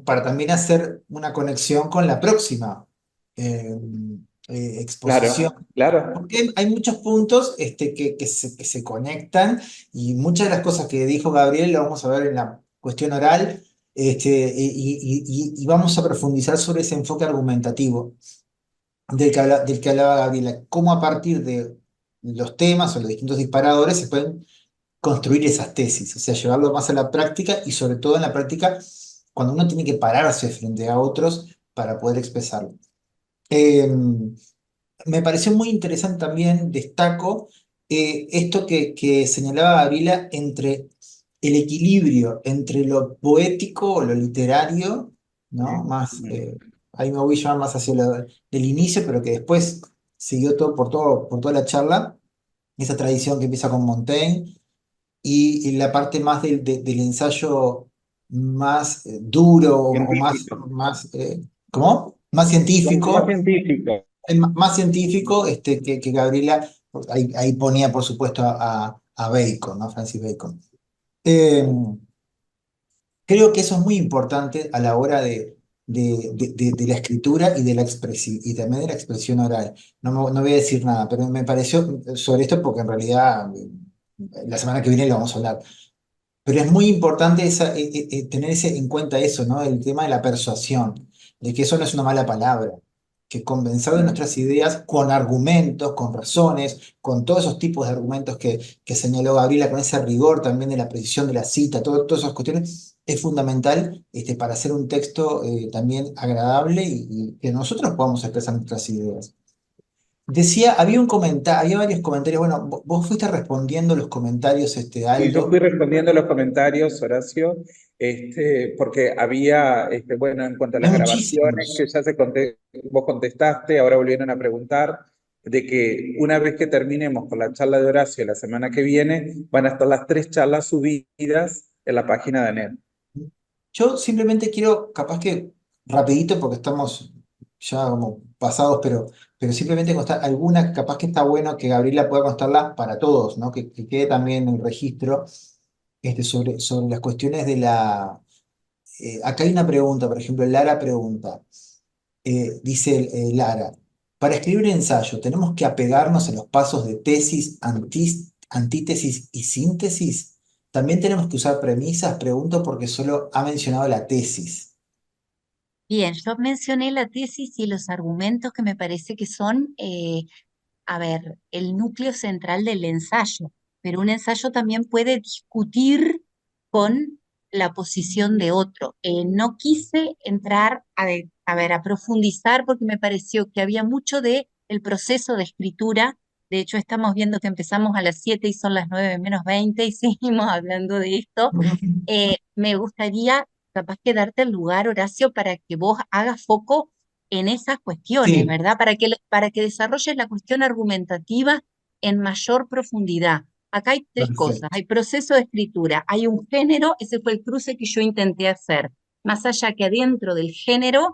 para también hacer una conexión con la próxima eh, exposición. Claro, claro. Porque hay muchos puntos que se conectan y muchas de las cosas que dijo Gabriel lo vamos a ver en la cuestión oral, y vamos a profundizar sobre ese enfoque argumentativo del que hablaba Gabriela, cómo a partir de los temas o los distintos disparadores se pueden construir esas tesis, o sea, llevarlo más a la práctica y sobre todo en la práctica cuando uno tiene que pararse frente a otros para poder expresarlo. Eh, Me pareció muy interesante también, destaco, esto que señalaba Gabriela entre el equilibrio entre lo poético o lo literario, ¿no? Más, ahí me voy a llevar más hacia lo del inicio, pero que después siguió por toda la charla, esa tradición que empieza con Montaigne, y la parte más del ensayo más duro o Científico. ¿cómo? Más Más científico, científico. más científico que Gabriela, ahí ponía por supuesto a Bacon, ¿no? Francis Bacon. Eh, Creo que eso es muy importante a la hora de la escritura y, y también de la expresión oral. No voy a decir nada, pero me pareció sobre esto porque en realidad la semana que viene lo vamos a hablar. Pero es muy importante tener en cuenta eso, ¿no? El tema de la persuasión, de que eso no es una mala palabra, que convencer de nuestras ideas con argumentos, con razones, con todos esos tipos de argumentos que señaló Gabriela, con ese rigor también de la precisión de la cita, todas esas cuestiones, es fundamental para hacer un texto también agradable y que nosotros podamos expresar nuestras ideas. Decía, había varios comentarios, bueno, vos fuiste respondiendo los comentarios, Y yo Aldo. fui respondiendo los comentarios, Horacio, porque había, bueno, en cuanto a Hay las grabaciones que muchísimos. ya vos contestaste, ahora volvieron a preguntar, de que una vez que terminemos con la charla de Horacio la semana que viene, van a estar las 3 charlas subidas en la página de ANER. Yo simplemente quiero, capaz que rapidito, porque estamos ya como pasados, pero simplemente constar alguna, capaz que está bueno que Gabriela pueda constarla para todos, ¿no? Que quede también el registro sobre las cuestiones de la... acá hay una pregunta, por ejemplo, Lara pregunta, dice Lara, para escribir un ensayo, ¿tenemos que apegarnos a los pasos de tesis, antítesis y síntesis? ¿También tenemos que usar premisas? Pregunto porque solo ha mencionado la tesis. Bien, yo mencioné la tesis y los argumentos que me parece que son, a ver, el núcleo central del ensayo, pero un ensayo también puede discutir con la posición de otro. No quise entrar a ver, a profundizar porque me pareció que había mucho de el proceso de escritura. De hecho, estamos viendo que empezamos a las 7 y son las 9 menos 20 y seguimos hablando de esto. Me gustaría capaz que darte el lugar, Horacio, para que vos hagas foco en esas cuestiones, Sí, ¿verdad? Para que desarrolles la cuestión argumentativa en mayor profundidad. Acá hay tres cosas. perfecto. Hay proceso de escritura, hay un género, ese fue el cruce que yo intenté hacer. Más allá que adentro del género,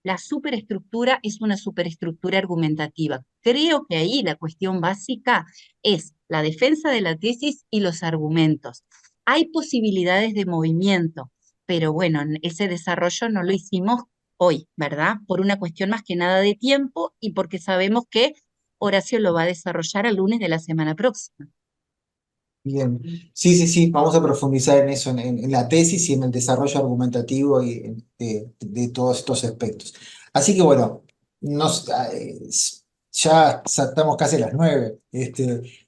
la superestructura es una superestructura argumentativa. Creo que ahí la cuestión básica es la defensa de la tesis y los argumentos. Hay posibilidades de movimiento, pero bueno, ese desarrollo no lo hicimos hoy, ¿verdad? Por una cuestión más que nada de tiempo y porque sabemos que Horacio lo va a desarrollar el lunes de la semana próxima. Bien. Sí, sí, sí, vamos a profundizar en eso, en la tesis y en el desarrollo argumentativo de todos estos aspectos. Así que bueno, ya estamos casi a las 9,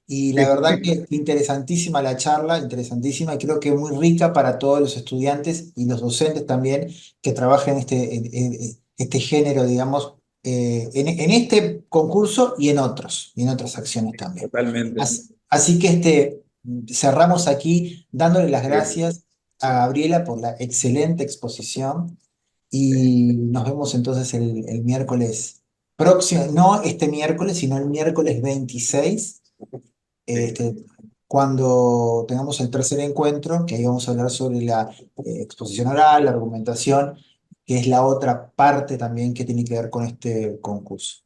y la verdad que interesantísima la charla, interesantísima, y creo que muy rica para todos los estudiantes y los docentes también que trabajen este género, digamos, en este concurso y en otras acciones también. Totalmente. Así que cerramos aquí dándole las gracias a Gabriela por la excelente exposición y nos vemos entonces el miércoles próximo, no este miércoles, sino el miércoles 26, este, cuando tengamos el tercer encuentro, que ahí vamos a hablar sobre la exposición oral, la argumentación, que es la otra parte también que tiene que ver con este concurso.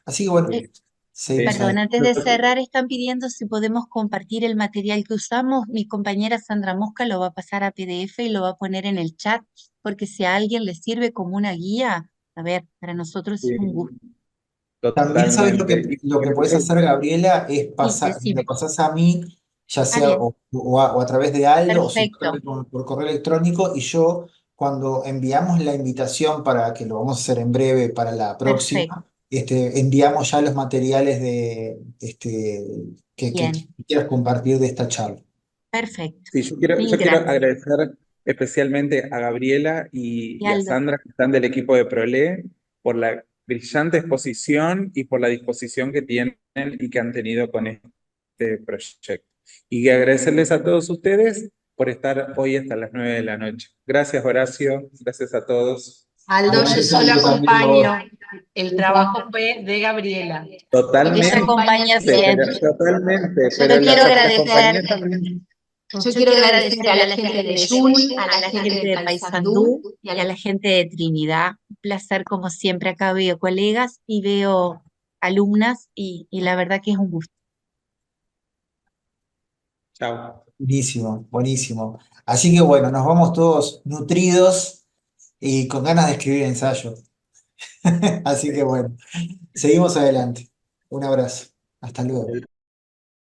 Así que bueno, Eh, seguimos Perdón, ahí. antes de cerrar, están pidiendo si podemos compartir el material que usamos. Mi compañera Sandra Mosca lo va a pasar a PDF y lo va a poner en el chat, porque si a alguien le sirve como una guía, a ver, para nosotros es un Sí, gusto. También sabes totalmente. lo que puedes hacer, Gabriela, es Sí, me lo decime. pasás a mí, ya Está sea bien, o a través de Aldo o si perfecto, por correo electrónico, y yo cuando enviamos la invitación para que lo vamos a hacer en breve para la perfecto, próxima, enviamos ya los materiales que bien, quieras compartir de esta charla. perfecto. Sí, Mil yo quiero gracias. agradecer especialmente a Gabriela Y y a Aldo, Sandra, que están del equipo de ProLE, por la brillante exposición y por la disposición que tienen y que han tenido con este proyecto. Y agradecerles a todos ustedes por estar hoy hasta las 9 de la noche. Gracias, Horacio. Gracias a todos. Aldo, yo Gracias, solo Aldo, también a vos. acompaño. El trabajo fue de Gabriela. ella Totalmente, acompaña pero, siempre. totalmente, Yo pero quiero las agradecer, acompañé también. Yo quiero agradecer a la gente de Yul, a a la la gente gente de de Paysandú Paysandú y a y a la la gente de Trinidad. Un placer, como siempre, acá veo colegas y veo alumnas y la verdad que es un gusto. Chao. Buenísimo, buenísimo. Así que bueno, nos vamos todos nutridos y con ganas de escribir ensayo. Así que bueno, seguimos adelante. Un abrazo. Hasta luego.